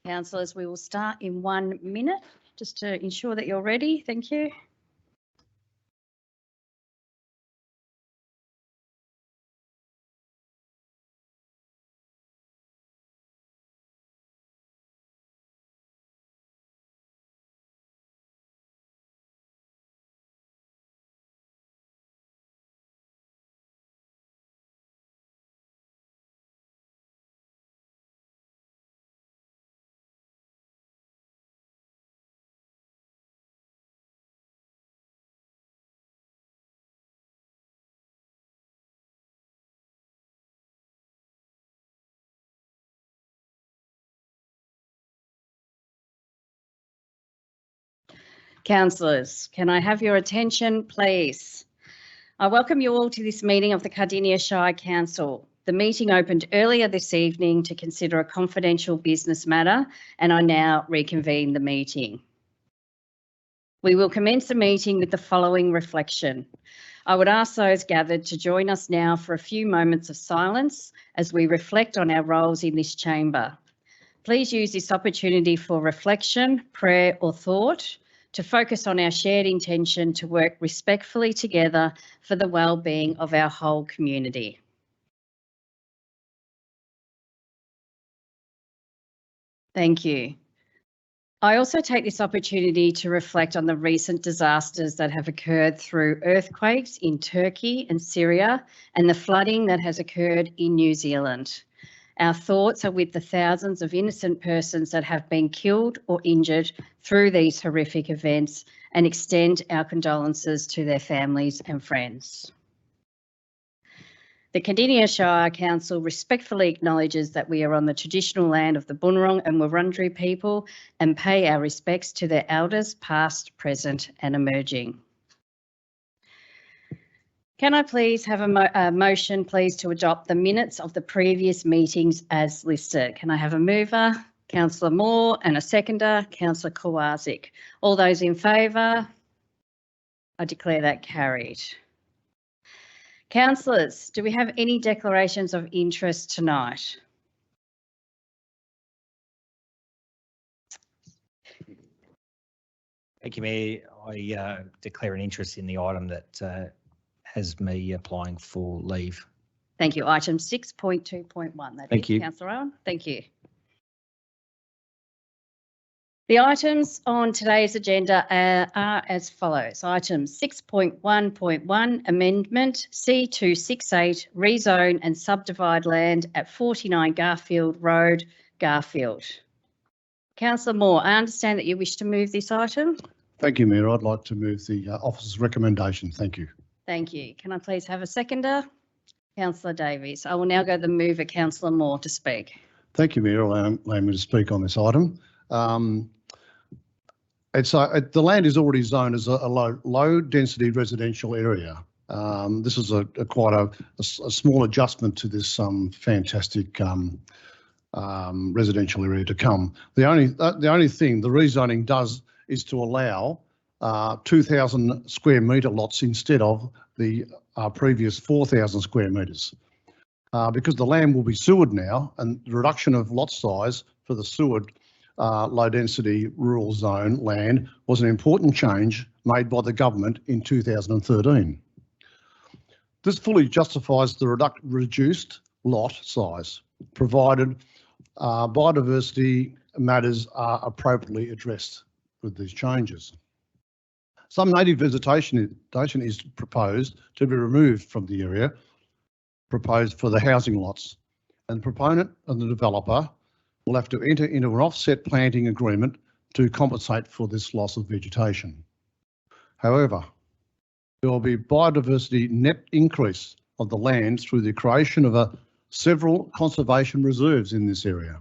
Councillors, we will start in 1 minute just to ensure that you're ready. Thank you. Councillors, can I have your attention, please? I welcome you all to this meeting of the Cardinia Shire Council. The meeting opened earlier this evening to consider a confidential business matter, and I now reconvene the meeting. We will commence the meeting with the following reflection. I would ask those gathered to join us now for a few moments of silence as we reflect on our roles in this chamber. Please use this opportunity for reflection, prayer or thought, to focus on our shared intention to work respectfully together for the well-being of our whole community. Thank you. I also take this opportunity to reflect on the recent disasters that have occurred through earthquakes in Turkey and Syria and the flooding that has occurred in New Zealand. Our thoughts are with the thousands of innocent persons that have been killed or injured through these horrific events and extend our condolences to their families and friends. The Cardinia Shire Council respectfully acknowledges that we are on the traditional land of the Bunurong and Wurundjeri people and pay our respects to their elders past, present and emerging. Can I please have a motion, please, to adopt the minutes of the previous meetings as listed? Can I have a mover? Councillor Moore, and a seconder, Councillor Kowalczyk. All those in favour? I declare that carried. Councillors, do we have any declarations of interest tonight? Thank you, Mayor. I declare an interest in the item that has me applying for leave. Thank you. Item 6.2.1. Thank you. Councillor Owen. Thank you. The items on today's agenda are as follows. Item 6.1.1, Amendment C268, rezone and subdivide land at 49 Garfield Road, Garfield. Councillor Moore, I understand that you wish to move this item. Thank you, Mayor. I'd like to move the officer's recommendation. Thank you. Thank you. Can I please have a seconder? Councillor Davies. I will now go to the mover, Councillor Moore, to speak. Thank you, Mayor. Allow me to speak on this item. The land is already zoned as a low density residential area. This is quite a small adjustment to this fantastic residential area to come. The only thing the rezoning does is to allow 2,000 square metre lots instead of the previous 4,000 square metres. Because the land will be sewered now, and the reduction of lot size for the sewered low density rural zone land was an important change made by the government in 2013. This fully justifies the reduced lot size, provided biodiversity matters are appropriately addressed with these changes. Some native vegetation is proposed to be removed from the area proposed for the housing lots, and the proponent and the developer will have to enter into an offset planting agreement to compensate for this loss of vegetation. However, there will be biodiversity net increase of the land through the creation of several conservation reserves in this area.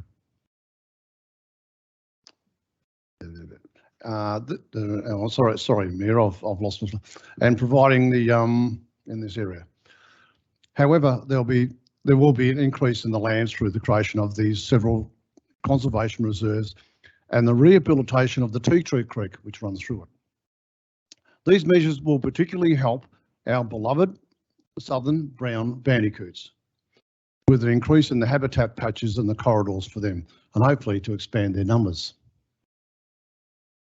Sorry, Mayor, I've lost my. And providing the in this area. However, there will be an increase in the land through the creation of these several conservation reserves and the rehabilitation of the Tea Tree Creek, which runs through it. These measures will particularly help our beloved southern brown bandicoots. with an increase in the habitat patches and the corridors for them, and hopefully to expand their numbers.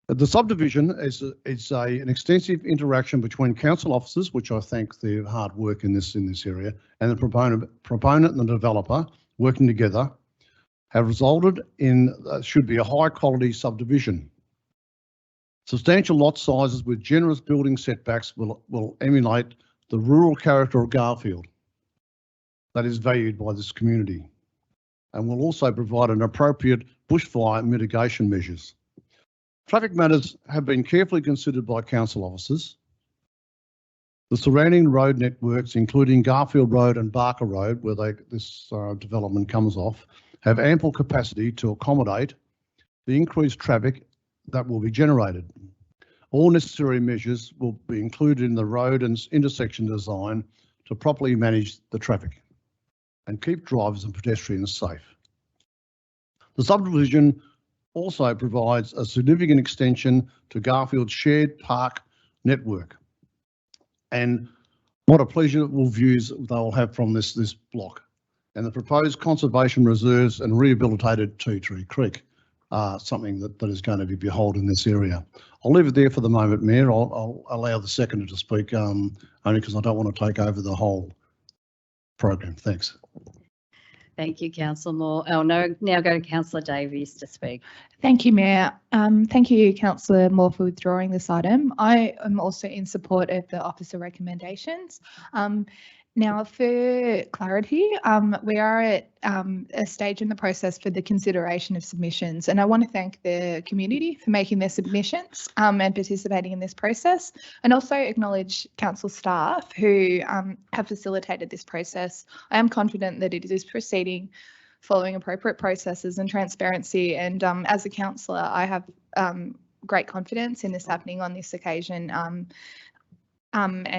The subdivision is an extensive interaction between council officers, which I thank their hard work in this area, and the proponent and the developer working together have resulted in should be a high quality subdivision. Substantial lot sizes with generous building setbacks will emulate the rural character of Garfield that is valued by this community, and will also provide an appropriate bushfire mitigation measures. Traffic matters have been carefully considered by council officers. The surrounding road networks, including Garfield Road and Barker Road, where this development comes off, have ample capacity to accommodate the increased traffic that will be generated. All necessary measures will be included in the road and intersection design to properly manage the traffic and keep drivers and pedestrians safe. The subdivision also provides a significant extension to Garfield's shared park network. And what a pleasurable views they'll have from this block. And the proposed conservation reserves and rehabilitated Tea Tree Creek are something that is going to be beholden in this area. I'll leave it there for the moment, Mayor. I'll allow the seconder to speak only because I don't want to take over the whole program. Thanks. Thank you, Councillor Moore. I'll now go to Councillor Davies to speak. Thank you, Mayor. Thank you, Councillor Moore, for withdrawing this item. I am also in support of the officer recommendations. Now, for clarity, we are at a stage in the process for the consideration of submissions, and I want to thank the community for making their submissions and participating in this process, and also acknowledge council staff who have facilitated this process. I am confident that it is proceeding following appropriate processes and transparency, and as a councillor, I have great confidence in this happening on this occasion, and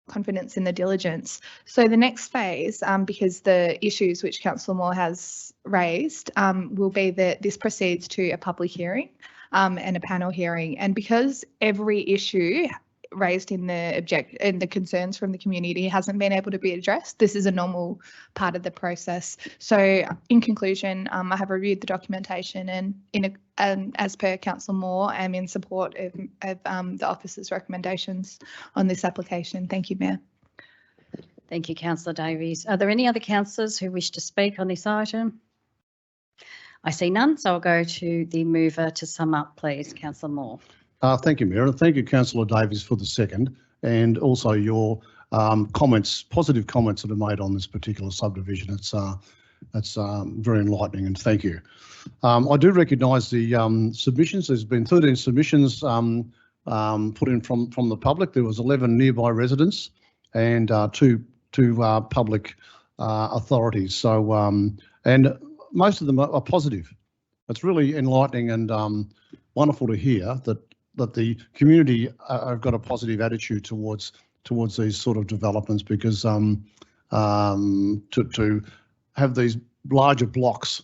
confidence in the diligence. So the next phase, because the issues which Councillor Moore has raised will be that this proceeds to a public hearing and a panel hearing. And because every issue raised in the concerns from the community hasn't been able to be addressed, this is a normal part of the process. So in conclusion, I have reviewed the documentation and as per Councillor Moore, I'm in support of the officer's recommendations on this application. Thank you, Mayor. Thank you, Councillor Davies. Are there any other councillors who wish to speak on this item? I see none, so I'll go to the mover to sum up, please, Councillor Moore. Thank you, Mayor, and thank you, Councillor Davies, for the second, and also your comments, positive comments that are made on this particular subdivision. It's very enlightening, and thank you. I do recognise the submissions. There's been 13 submissions put in from the public. There was 11 nearby residents and two public authorities. So and most of them are positive. It's really enlightening and wonderful to hear that the community have got a positive attitude towards these sort of developments, because to have these larger blocks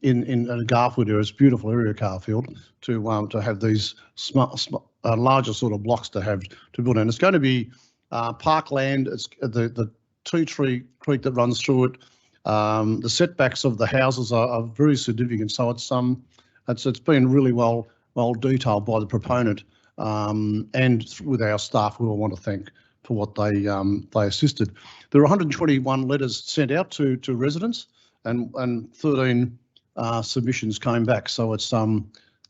in Garfield area, it's a beautiful area, Garfield, to have these larger sort of blocks to build in. It's going to be parkland. It's the Tea Tree Creek that runs through it. The setbacks of the houses are very significant, so it's been really well detailed by the proponent, and with our staff, who I want to thank for what they assisted. There are 121 letters sent out to residents, and 13 submissions came back. So it's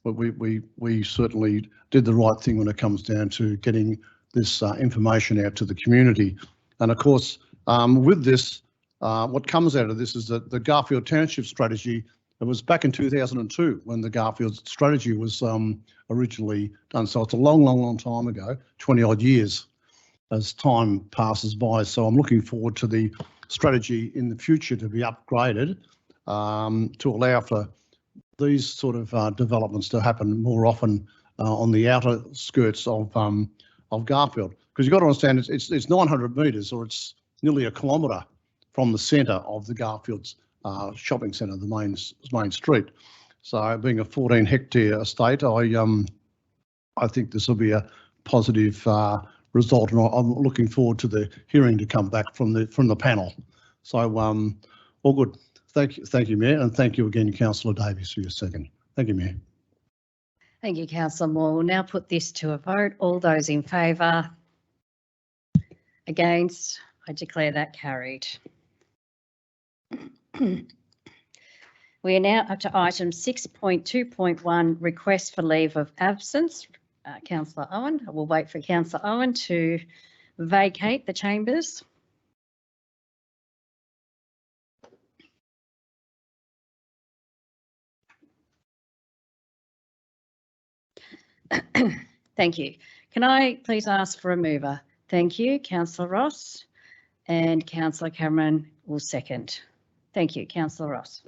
we certainly did the right thing when it comes down to getting this information out to the community. And of course, with this, what comes out of this is that the Garfield Township strategy. It was back in 2002 when the Garfield strategy was originally done. So it's a long time ago, 20 odd years as time passes by. So I'm looking forward to the strategy in the future to be upgraded to allow for these sort of developments to happen more often on the outer skirts of Garfield. Because you've got to understand it's 900 metres, or it's nearly a kilometre from the centre of the Garfield's shopping centre, the main street. So being a 14 hectare estate, I think this will be a positive result, and I'm looking forward to the hearing to come back from the panel. So all good. Thank you, Mayor, and thank you again, Councillor Davies, for your second. Thank you, Mayor. Thank you, Councillor Moore. We'll now put this to a vote. All those in favour? Against? I declare that carried. We are now up to item 6.2.1, request for leave of absence. Councillor Owen, I will wait for Councillor Owen to vacate the chambers. Thank you. Can I please ask for a mover? Thank you, Councillor Ross, and Councillor Cameron will second. Thank you, Councillor Ross.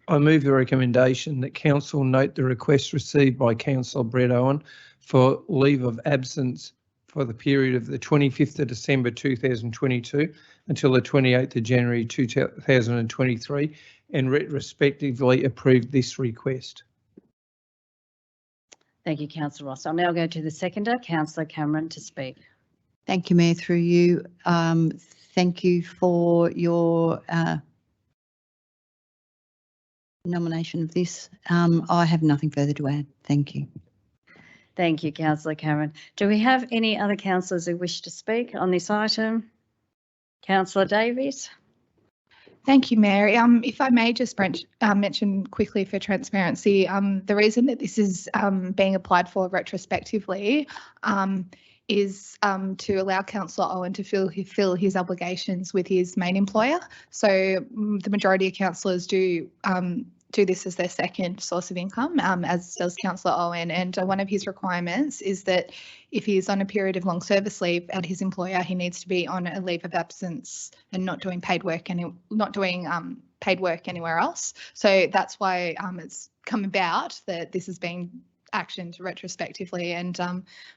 I move the recommendation that Council note the request received by Councillor Brett Owen for leave of absence for the period of the 25th of December 2022 until the 28th of January 2023 and retrospectively approve this request. Thank you, Councillor Ross. I'll now go to the seconder, Councillor Cameron, to speak. Thank you, Mayor, through you. Thank you for your nomination of this. I have nothing further to add. Thank you. Thank you, Councillor Cameron. Do we have any other councillors who wish to speak on this item? Councillor Davies. Thank you, Mary. If I may just mention quickly for transparency, the reason that this is being applied for retrospectively is to allow Councillor Owen to fill his obligations with his main employer. So the majority of councillors do this as their second source of income, as does Councillor Owen. And one of his requirements is that if he is on a period of long service leave at his employer, he needs to be on a leave of absence and not doing paid work paid work anywhere else. So that's why it's come about that this is being actioned retrospectively. And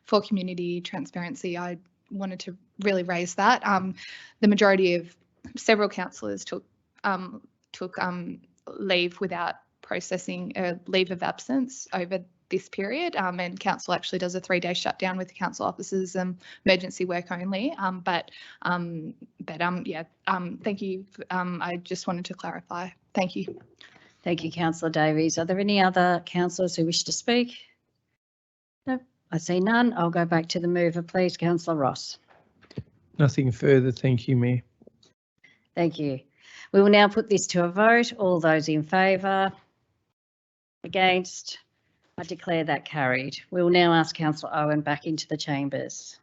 for community transparency, I wanted to really raise that. The majority of several councillors took leave without processing a leave of absence over this period, and council actually does a 3-day shutdown with the council officers, emergency work only. Thank you. I just wanted to clarify. Thank you. Thank you, Councillor Davies. Are there any other councillors who wish to speak? No, I see none. I'll go back to the mover, please, Councillor Ross. Nothing further. Thank you, Mayor. Thank you. We will now put this to a vote. All those in favour? Against? I declare that carried. We will now ask Councillor Owen back into the chambers.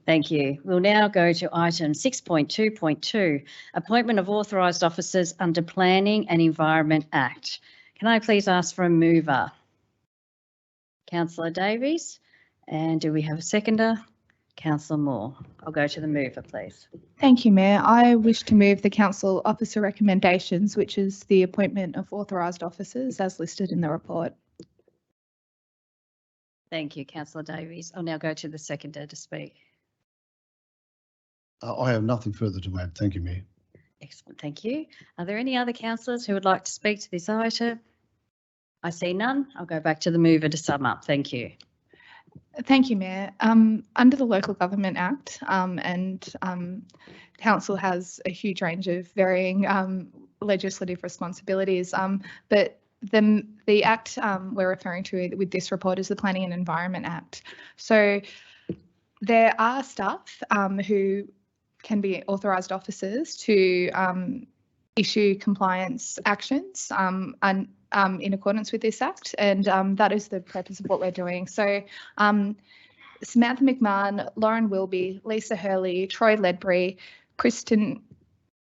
Thank you. We'll now go to item 6.2.2, appointment of authorised officers under Planning and Environment Act. Can I please ask for a mover? Councillor Davies. And do we have a seconder? Councillor Moore. I'll go to the mover, please. Thank you, Mayor. I wish to move the council officer recommendations, which is the appointment of authorised officers as listed in the report. Thank you, Councillor Davies. I'll now go to the seconder to speak. I have nothing further to add. Thank you, Mayor. Excellent, thank you. Are there any other councillors who would like to speak to this item? I see none. I'll go back to the mover to sum up. Thank you. Thank you, Mayor. Under the Local Government Act, Council has a huge range of varying legislative responsibilities, but the Act we're referring to with this report is the Planning and Environment Act. So there are staff who can be authorised officers to issue compliance actions and in accordance with this Act, and that is the purpose of what we're doing. So Samantha McMahon, Lauren Wilby, Lisa Hurley, Troy Ledbury, Kristen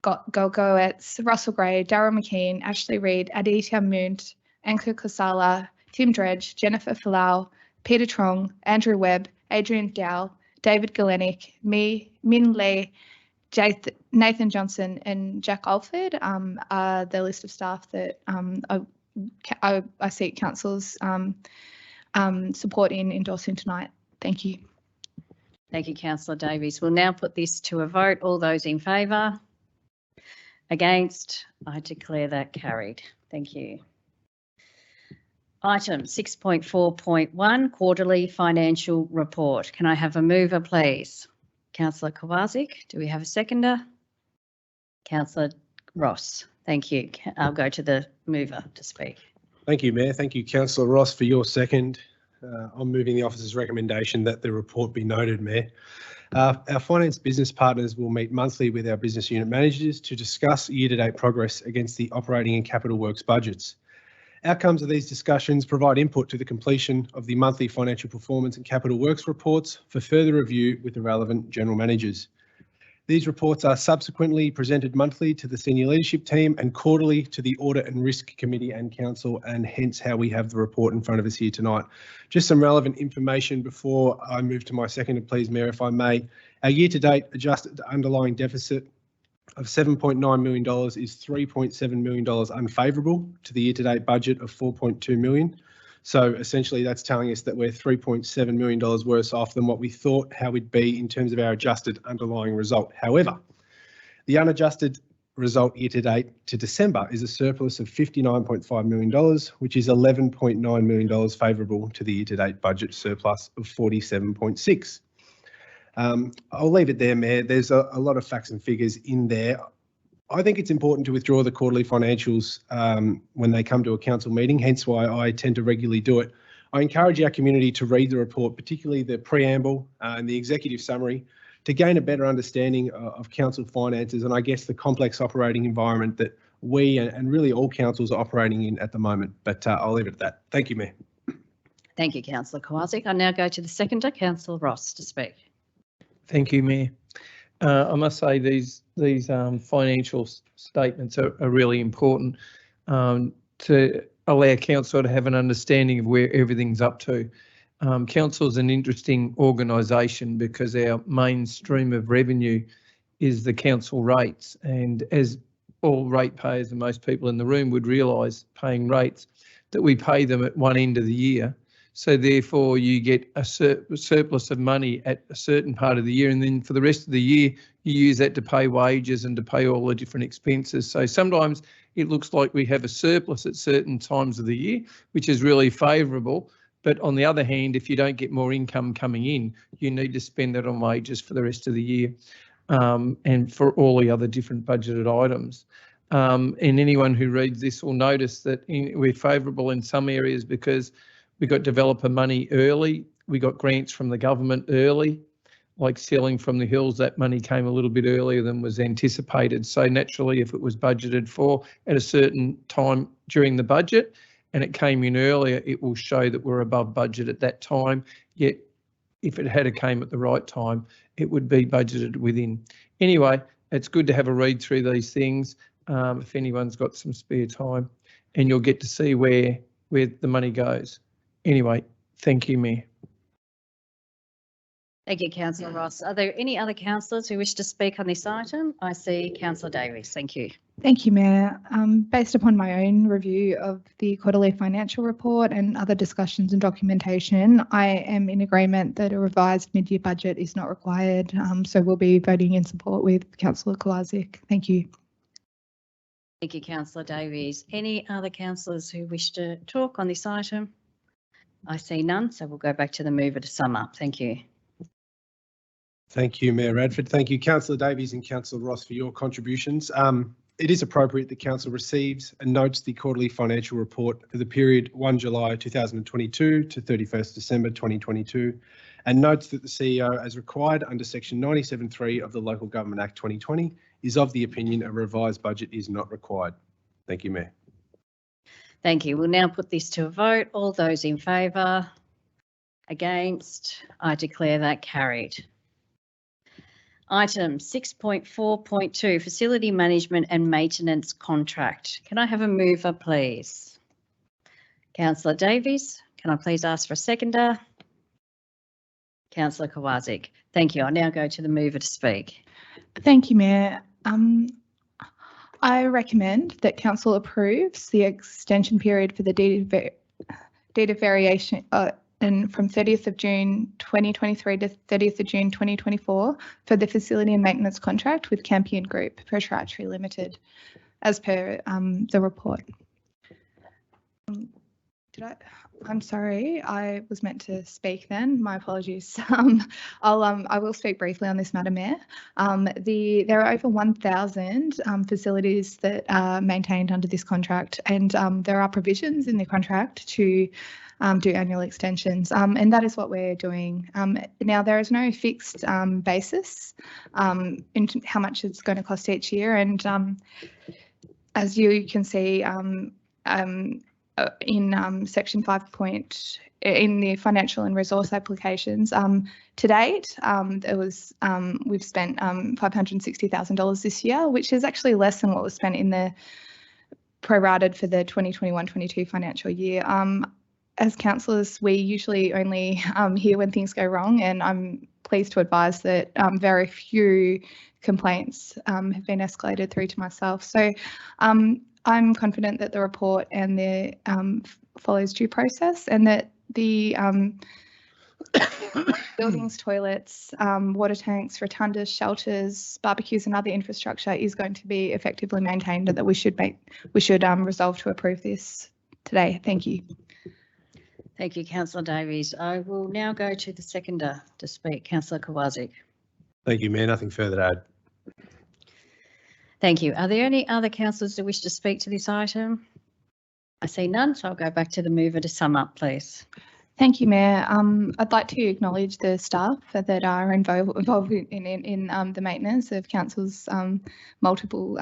Golgoetz, Russell Gray, Darryl McKean, Ashley Reid, Aditya Munt, Anka Kosala, Tim Dredge, Jennifer Falau, Peter Trong, Andrew Webb, Adrian Dow, David Galenic, me, Min Lee, Nathan Johnson and Jack Alford are the list of staff that I seek Council's support in endorsing tonight. Thank you. Thank you, Councillor Davies. We'll now put this to a vote. All those in favour? Against? I declare that carried. Thank you. Item 6.4.1, Quarterly Financial Report. Can I have a mover, please? Councillor Kowaczyk. Do we have a seconder? Councillor Ross. Thank you. I'll go to the mover to speak. Thank you, Mayor. Thank you, Councillor Ross, for your second. I'm moving the officer's recommendation that the report be noted, Mayor. Our finance business partners will meet monthly with our business unit managers to discuss year-to-date progress against the operating and capital works budgets. Outcomes of these discussions provide input to the completion of the monthly financial performance and capital works reports for further review with the relevant general managers. These reports are subsequently presented monthly to the senior leadership team and quarterly to the Audit and Risk Committee and Council, and hence how we have the report in front of us here tonight. Just some relevant information before I move to my seconder, please, Mayor, if I may. Our year-to-date adjusted underlying deficit of $7.9 million is $3.7 million unfavourable to the year-to-date budget of $4.2 million. So essentially that's telling us that we're $3.7 million worse off than what we thought how we'd be in terms of our adjusted underlying result. However, the unadjusted result year-to-date to December is a surplus of $59.5 million, which is $11.9 million favourable to the year-to-date budget surplus of $47.6. I'll leave it there, Mayor. There's a lot of facts and figures in there. I think it's important to withdraw the quarterly financials when they come to a council meeting, hence why I tend to regularly do it. I encourage our community to read the report, particularly the preamble and the executive summary, to gain a better understanding of council finances and I guess the complex operating environment that we and really all councils are operating in at the moment. But I'll leave it at that. Thank you, Mayor. Thank you, Councillor Kowaczyk. I now go to the seconder, Councillor Ross, to speak. Thank you, Mayor. I must say these financial statements are really important to allow council to have an understanding of where everything's up to. Council is an interesting organisation because our main stream of revenue is the council rates, and as all ratepayers and most people in the room would realise, paying rates, that we pay them at one end of the year. So therefore you get a surplus of money at a certain part of the year, and then for the rest of the year you use that to pay wages and to pay all the different expenses. So sometimes it looks like we have a surplus at certain times of the year, which is really favourable. But on the other hand, if you don't get more income coming in, you need to spend that on wages for the rest of the year and for all the other different budgeted items. And anyone who reads this will notice that we're favourable in some areas because we got developer money early. We got grants from the government early, like Selling from the Hills. That money came a little bit earlier than was anticipated. So naturally, if it was budgeted for at a certain time during the budget and it came in earlier, it will show that we're above budget at that time. Yet if it had came at the right time, it would be budgeted within. Anyway, it's good to have a read through these things if anyone's got some spare time, and you'll get to see where the money goes. Anyway, thank you, Mayor. Thank you, Councillor Ross. Are there any other councillors who wish to speak on this item? I see Councillor Davies. Thank you. Thank you, Mayor. Based upon my own review of the quarterly financial report and other discussions and documentation, I am in agreement that a revised mid-year budget is not required. So we'll be voting in support with Councillor Kowaczyk. Thank you. Thank you, Councillor Davies. Any other councillors who wish to talk on this item? I see none, so we'll go back to the mover to sum up. Thank you. Thank you, Mayor Radford. Thank you, Councillor Davies and Councillor Ross, for your contributions. It is appropriate that Council receives and notes the quarterly financial report for the period 1 July 2022 to 31st December 2022, and notes that the CEO, as required under Section 97(3) of the Local Government Act 2020, is of the opinion a revised budget is not required. Thank you, Mayor. Thank you. We'll now put this to a vote. All those in favour? Against? I declare that carried. Item 6.4.2, Facility Management and Maintenance Contract. Can I have a mover, please? Councillor Davies, can I please ask for a seconder? Councillor Kowaczyk. Thank you. I'll now go to the mover to speak. Thank you, Mayor. I recommend that Council approves the extension period for the deed of variation and from 30th of June 2023 to 30th of June 2024 for the facility and maintenance contract with Campion Group Proprietary Limited, as per the report. I'm sorry, I was meant to speak then. My apologies. I will speak briefly on this, Madam Mayor. There are over 1,000 facilities that are maintained under this contract, and there are provisions in the contract to do annual extensions, and that is what we're doing. Now, there is no fixed basis in how much it's going to cost each year, and as you can see in section 5 in the financial and resource applications, to date, we've spent $560,000 this year, which is actually less than what was spent in the prorated for the 2021-22 financial year. As councillors, we usually only hear when things go wrong, and I'm pleased to advise that very few complaints have been escalated through to myself. So I'm confident that the report and the follows due process, and that the buildings, toilets, water tanks, rotundas, shelters, barbecues and other infrastructure is going to be effectively maintained, and that we should resolve to approve this today. Thank you. Thank you, Councillor Davies. I will now go to the seconder to speak, Councillor Kowalczyk. Thank you, Mayor. Nothing further to add. Thank you. Are there any other councillors who wish to speak to this item? I see none, so I'll go back to the mover to sum up, please. Thank you, Mayor. I'd like to acknowledge the staff that are involved in the maintenance of council's multiple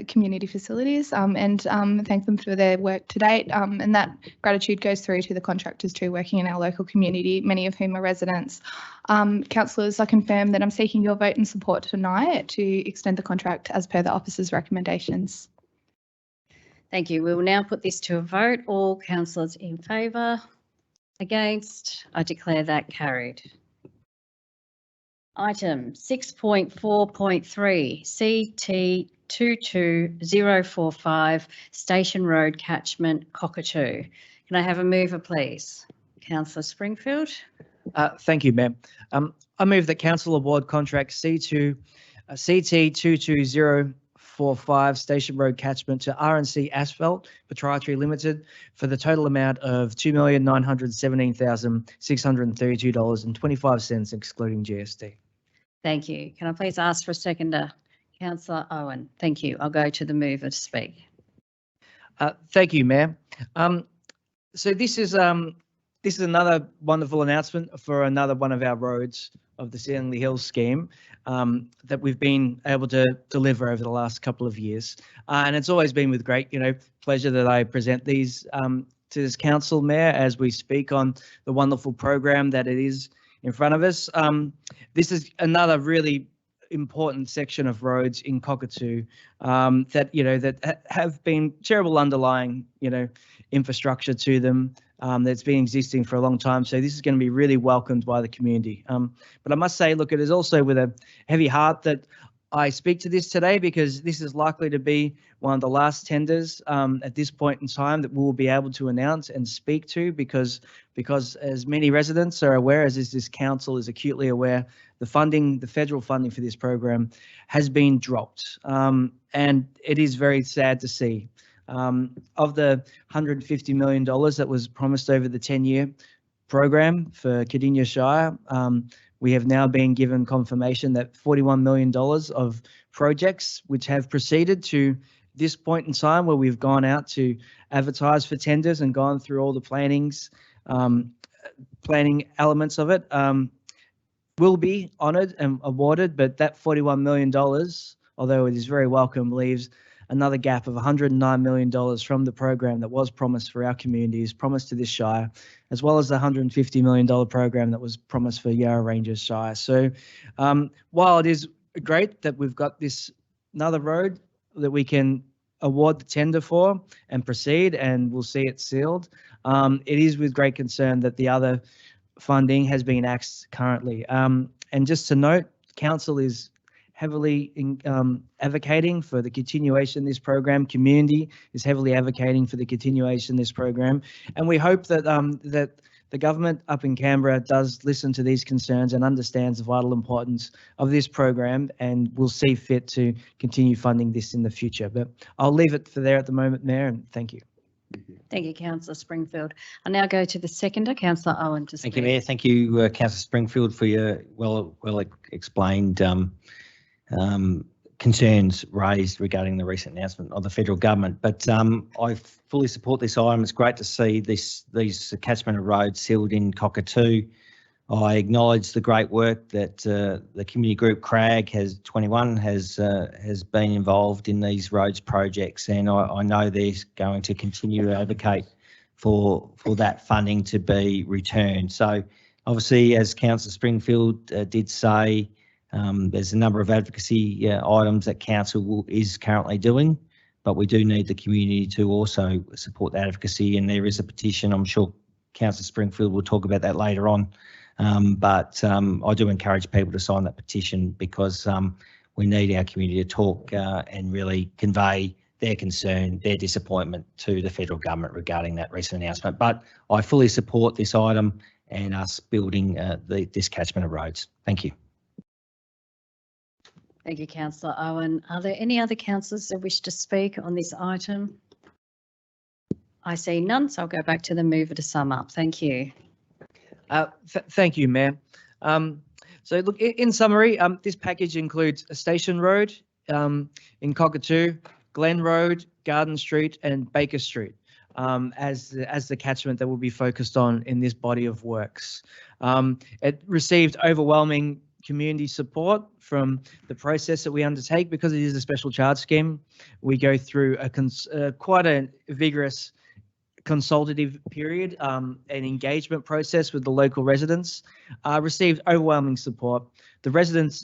community facilities, and thank them for their work to date, and that gratitude goes through to the contractors too, working in our local community, many of whom are residents. Councillors, I confirm that I'm seeking your vote and support tonight to extend the contract as per the officer's recommendations. Thank you. We will now put this to a vote. All councillors in favour? Against? I declare that carried. Item 6.4.3 CT 22045 Station Road Catchment Cockatoo. Can I have a mover, please? Councillor Springfield. Thank you, Mayor. I move that council award contract CT 22045 Station Road Catchment to RNC Asphalt Proprietary Limited for the total amount of $2,917,632.25, excluding GST. Thank you. Can I please ask for a seconder? Councillor Owen. Thank you. I'll go to the mover to speak. Thank you, Mayor. So this is another wonderful announcement for another one of our roads of the Sealingley Hills scheme that we've been able to deliver over the last couple of years, and it's always been with great, pleasure that I present these to this council, Mayor, as we speak on the wonderful program that it is in front of us. This is another really important section of roads in Cockatoo that have been terrible underlying infrastructure to them that's been existing for a long time. So this is going to be really welcomed by the community. But I must say, look, it is also with a heavy heart that I speak to this today, because this is likely to be one of the last tenders at this point in time that we'll be able to announce and speak to, because as many residents are aware, as is this council is acutely aware, the federal funding for this program has been dropped, and it is very sad to see. Of the $150 million that was promised over the 10-year program for Cardinia Shire, we have now been given confirmation that $41 million of projects which have proceeded to this point in time, where we've gone out to advertise for tenders and gone through all the planning elements of it, will be honoured and awarded. But that $41 million, although it is very welcome, leaves another gap of $109 million from the program that was promised for our communities, promised to this Shire, as well as the $150 million program that was promised for Yarra Ranges Shire. So while it is great that we've got this another road that we can award the tender for and proceed, and we'll see it sealed, it is with great concern that the other funding has been axed currently. And just to note, council is heavily advocating for the continuation of this program. Community is heavily advocating for the continuation of this program, and we hope that that the government up in Canberra does listen to these concerns and understands the vital importance of this program and will see fit to continue funding this in the future. But I'll leave it for there at the moment, Mayor, and thank you. Thank you, Councillor Springfield. I'll now go to the seconder, Councillor Owen, to speak. Thank you, Mayor. Thank you, Councillor Springfield, for your well explained concerns raised regarding the recent announcement of the federal government. But I fully support this item. It's great to see these catchment of roads sealed in Cockatoo. I acknowledge the great work that the community group CRAG has been involved in these roads projects, and I know they're going to continue to advocate for that funding to be returned. So obviously, as Councillor Springfield did say, there's a number of advocacy items that council is currently doing, but we do need the community to also support that advocacy, and there is a petition. I'm sure Councillor Springfield will talk about that later on. But I do encourage people to sign that petition because we need our community to talk and really convey their concern, their disappointment to the federal government regarding that recent announcement. But I fully support this item and us building this catchment of roads. Thank you. Thank you, Councillor Owen. Are there any other councillors that wish to speak on this item? I see none, so I'll go back to the mover to sum up. Thank you. Thank you, Mayor. So look, in summary, this package includes a Station Road in Cockatoo, Glen Road, Garden Street and Baker Street as the catchment that will be focused on in this body of works. It received overwhelming community support from the process that we undertake because it is a special charge scheme. We go through quite a vigorous consultative period and engagement process with the local residents, received overwhelming support.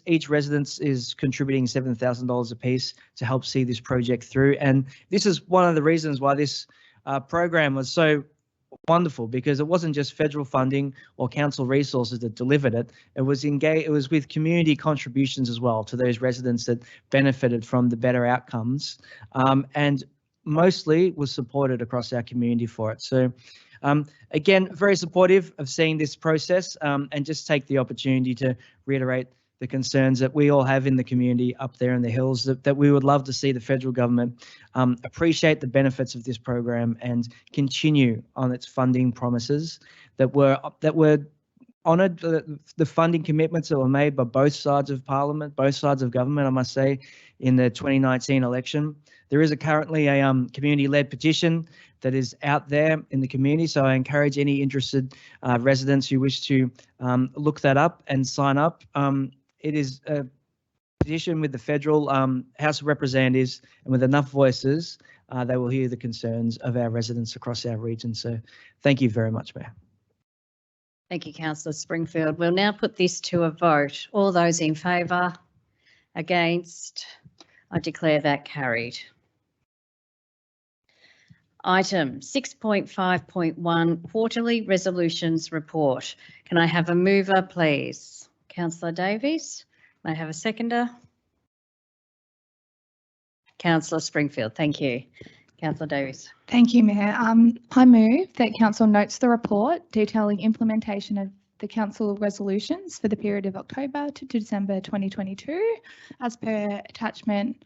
Each residence is contributing $7,000 apiece to help see this project through. And this is one of the reasons why this program was so wonderful, because it wasn't just federal funding or council resources that delivered it. It was with community contributions as well to those residents that benefited from the better outcomes. And mostly was supported across our community for it. So again, very supportive of seeing this process and just take the opportunity to reiterate the concerns that we all have in the community up there in the hills, that we would love to see the federal government appreciate the benefits of this program and continue on its funding promises that were honoured, the funding commitments that were made by both sides of Parliament, both sides of government, I must say, in the 2019 election. There is currently a community-led petition that is out there in the community, so I encourage any interested residents who wish to look that up and sign up. It is a petition with the federal House of Representatives, and with enough voices, they will hear the concerns of our residents across our region. So thank you very much, Mayor. Thank you, Councillor Springfield. We'll now put this to a vote. All those in favour? Against? I declare that carried. Item 6.5.1 Quarterly Resolutions Report. Can I have a mover, please? Councillor Davies. May I have a seconder? Councillor Springfield. Thank you. Councillor Davies. Thank you, Mayor. I move that Council notes the report detailing implementation of the Council resolutions for the period of October to December 2022 as per attachment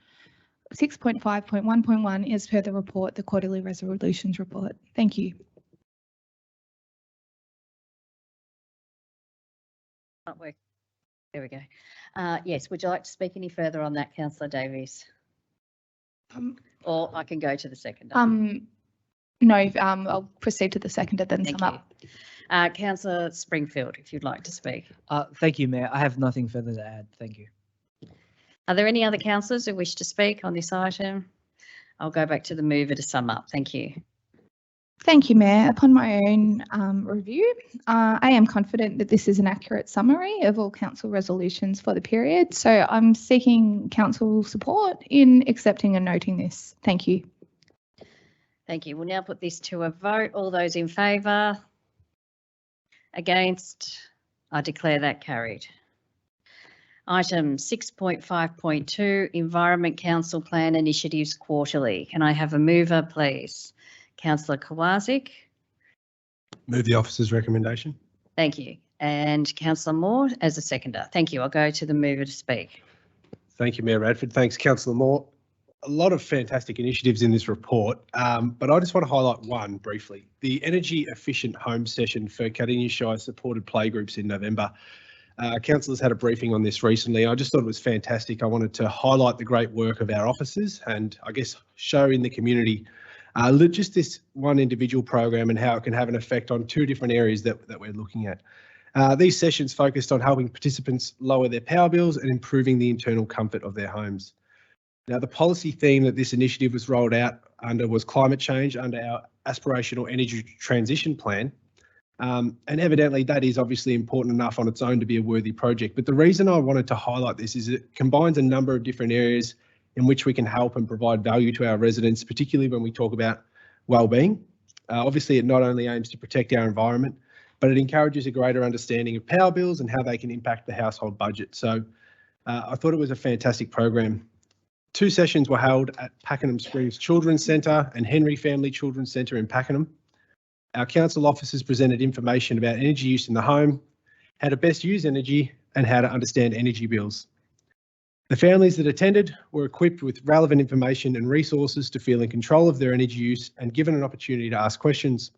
6.5.1.1 is per the report, the Quarterly Resolutions Report. Thank you. There we go. Yes, would you like to speak any further on that, Councillor Davies? Or I can go to the seconder. No, I'll proceed to the seconder, then Thank sum you. up. Councillor Springfield, if you'd like to speak. Thank you, Mayor. I have nothing further to add. Thank you. Are there any other councillors who wish to speak on this item? I'll go back to the mover to sum up. Thank you. Thank you, Mayor. Upon my own review, I am confident that this is an accurate summary of all council resolutions for the period. So I'm seeking council support in accepting and noting this. Thank you. Thank you. We'll now put this to a vote. All those in favour? Against? I declare that carried. Item 6.5.2 Environment Council Plan Initiatives Quarterly. Can I have a mover, please? Councillor Kowalczyk. Move the officer's recommendation. Thank you. And Councillor Moore as a seconder. Thank you. I'll go to the mover to speak. Thank you, Mayor Radford. Thanks, Councillor Moore. A lot of fantastic initiatives in this report, but I just want to highlight one briefly. The energy efficient home session for Cardinia Shire supported playgroups in November. Councillors had a briefing on this recently. I just thought it was fantastic. I wanted to highlight the great work of our officers and I guess show in the community just this one individual program and how it can have an effect on two different areas that we're looking at. These sessions focused on helping participants lower their power bills and improving the internal comfort of their homes. Now, the policy theme that this initiative was rolled out under was climate change under our aspirational energy transition plan. And evidently that is obviously important enough on its own to be a worthy project. But the reason I wanted to highlight this is it combines a number of different areas in which we can help and provide value to our residents, particularly when we talk about wellbeing. Obviously, it not only aims to protect our environment, but it encourages a greater understanding of power bills and how they can impact the household budget. So I thought it was a fantastic program. 2 sessions were held at Pakenham Springs Children's Centre and Henry Family Children's Centre in Pakenham. Our council officers presented information about energy use in the home, how to best use energy and how to understand energy bills. The families that attended were equipped with relevant information and resources to feel in control of their energy use and given an opportunity to ask questions.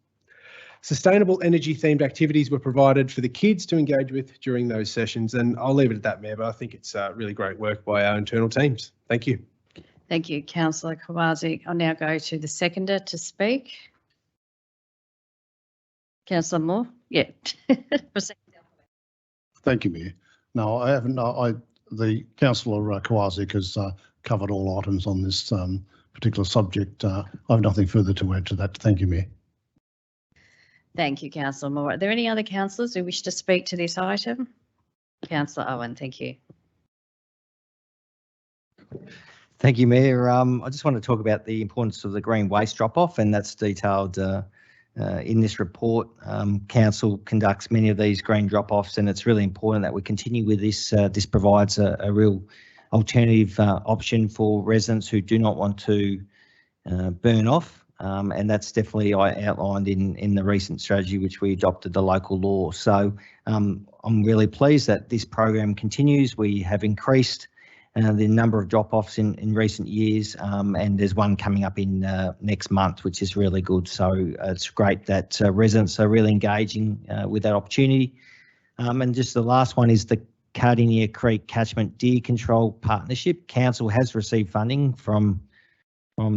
Sustainable energy themed activities were provided for the kids to engage with during those sessions, and I'll leave it at that, Mayor, but I think it's really great work by our internal teams. Thank you. Thank you, Councillor Khawazi. I'll now go to the seconder to speak. Councillor Moore? Yeah. Thank you, Mayor. No, I haven't. The Councillor Khawazi has covered all items on this particular subject. I have nothing further to add to that. Thank you, Mayor. Thank you, Councillor Moore. Are there any other councillors who wish to speak to this item? Councillor Owen, thank you. Thank you, Mayor. I just want to talk about the importance of the green waste drop-off, and that's detailed in this report. Council conducts many of these green drop-offs, and it's really important that we continue with this. This provides a real alternative option for residents who do not want to burn off. And that's definitely outlined in the recent strategy which we adopted the local law. So I'm really pleased that this program continues. We have increased the number of drop-offs in recent years, and there's one coming up in next month, which is really good. So it's great that residents are really engaging with that opportunity. And just the last one is the Cardinia Creek Catchment Deer Control Partnership. Council has received funding from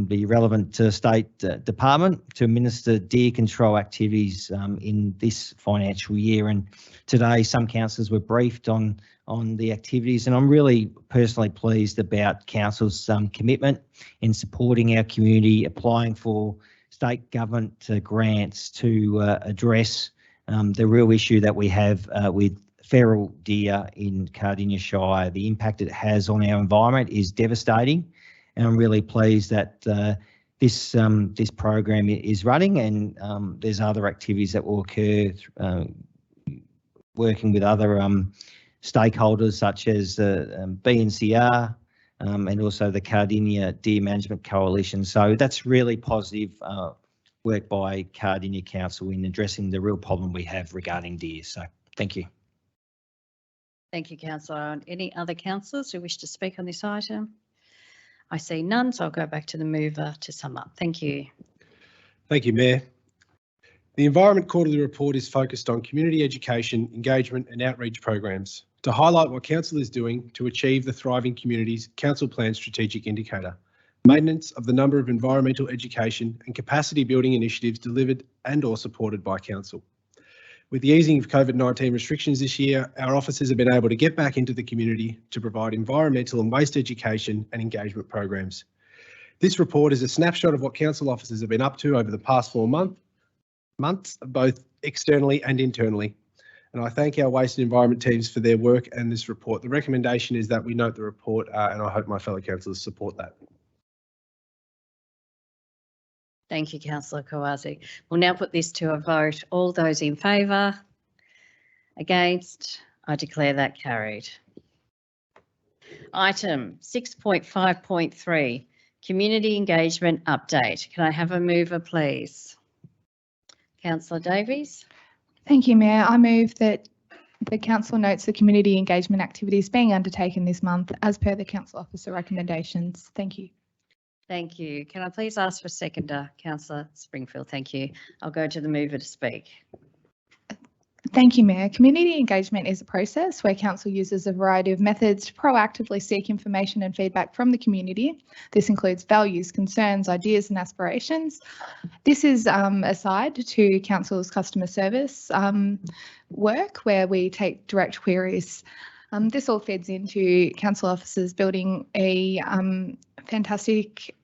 the relevant state department to administer deer control activities in this financial year. And today some councillors were briefed on the activities, and I'm really personally pleased about council's commitment in supporting our community, applying for state government grants to address the real issue that we have with feral deer in Cardinia Shire. The impact it has on our environment is devastating. And I'm really pleased that this program is running, and there's other activities that will occur working with other stakeholders such as BNCR and also the Cardinia Deer Management Coalition. So that's really positive work by Cardinia Council in addressing the real problem we have regarding deer. So thank you. Thank you, Councillor. Any other councillors who wish to speak on this item? I see none, so I'll go back to the mover to sum up. Thank you. Thank you, Mayor. The Environment Quarterly Report is focused on community education, engagement and outreach programs to highlight what Council is doing to achieve the Thriving Communities Council Plan Strategic Indicator, maintenance of the number of environmental education and capacity building initiatives delivered and or supported by Council. With the easing of COVID-19 restrictions this year, our officers have been able to get back into the community to provide environmental and waste education and engagement programs. This report is a snapshot of what council officers have been up to over the past 4 months, both externally and internally. And I thank our waste and environment teams for their work and this report. The recommendation is that we note the report, and I hope my fellow councillors support that. Thank you, Councillor Khawazi. We'll now put this to a vote. All those in favour? Against? I declare that carried. Item 6.5.3, Community Engagement Update. Can I have a mover, please? Councillor Davies. Thank you, Mayor. I move that the council notes the community engagement activities being undertaken this month as per the council officer recommendations. Thank you. Thank you. Can I please ask for a seconder? Councillor Springfield, thank you. I'll go to the mover to speak. Thank you, Mayor. Community engagement is a process where council uses a variety of methods to proactively seek information and feedback from the community. This includes values, concerns, ideas and aspirations. This is aside to council's customer service work where we take direct queries. This all feeds into council officers building a fantastic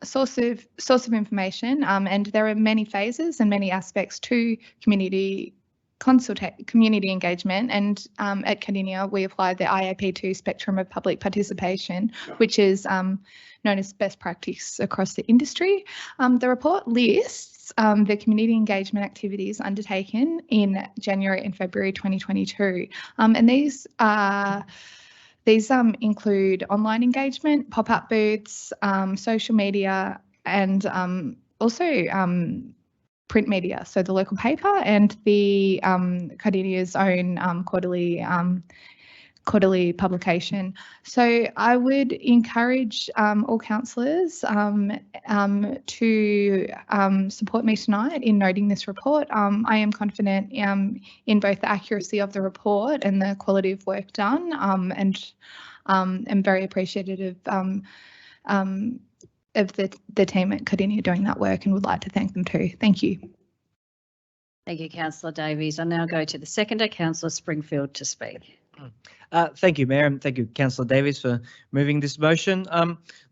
source of information, and there are many phases and many aspects to community engagement, and at Cardinia we apply the IAP2 spectrum of public participation, which is known as best practice across the industry. The report lists the community engagement activities undertaken in January and February 2022, and these include online engagement, pop-up booths, social media, and also print media, so the local paper and the Cardinia's own quarterly publication. So I would encourage all councillors to support me tonight in noting this report. I am confident in both the accuracy of the report and the quality of work done, and I'm very appreciative of the team at Cardinia doing that work and would like to thank them too. Thank you. Thank you, Councillor Davies. I now go to the seconder, Councillor Springfield, to speak. Thank you, Mayor, and thank you, Councillor Davies, for moving this motion.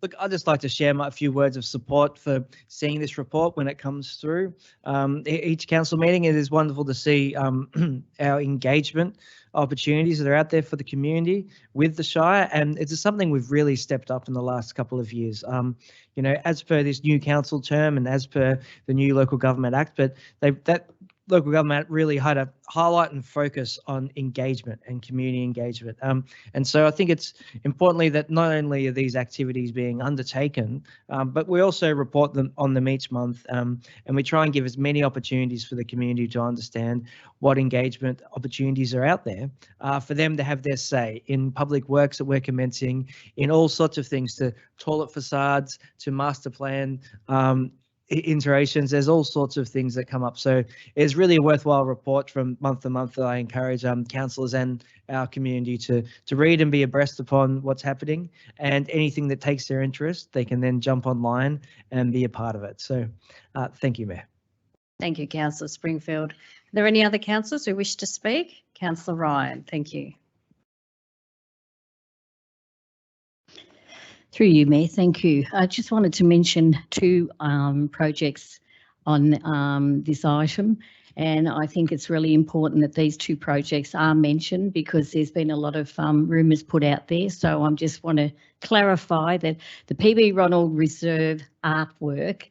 Look, I'd just like to share a few words of support for seeing this report when it comes through. Each council meeting, it is wonderful to see our engagement opportunities that are out there for the community with the Shire, and it's something we've really stepped up in the last couple of years. You know, as per this new council term and as per the new Local Government Act, but that local government really had a highlight and focus on engagement and community engagement. And so I think it's importantly that not only are these activities being undertaken, but we also report them on them each month, and we try and give as many opportunities for the community to understand what engagement opportunities are out there for them to have their say in public works that we're commencing, in all sorts of things, to toilet facades, to master plan iterations. There's all sorts of things that come up. So it's really a worthwhile report from month to month that I encourage councillors and our community to read and be abreast upon what's happening, and anything that takes their interest, they can then jump online and be a part of it. So thank you, Mayor. Thank you, Councillor Springfield. Are there any other councillors who wish to speak? Councillor Ryan, thank you. Through you, Mayor, thank you. I just wanted to mention two projects on this item, and I think it's really important that these two projects are mentioned because there's been a lot of rumours put out there. So I just want to clarify that the PB Ronald Reserve artwork,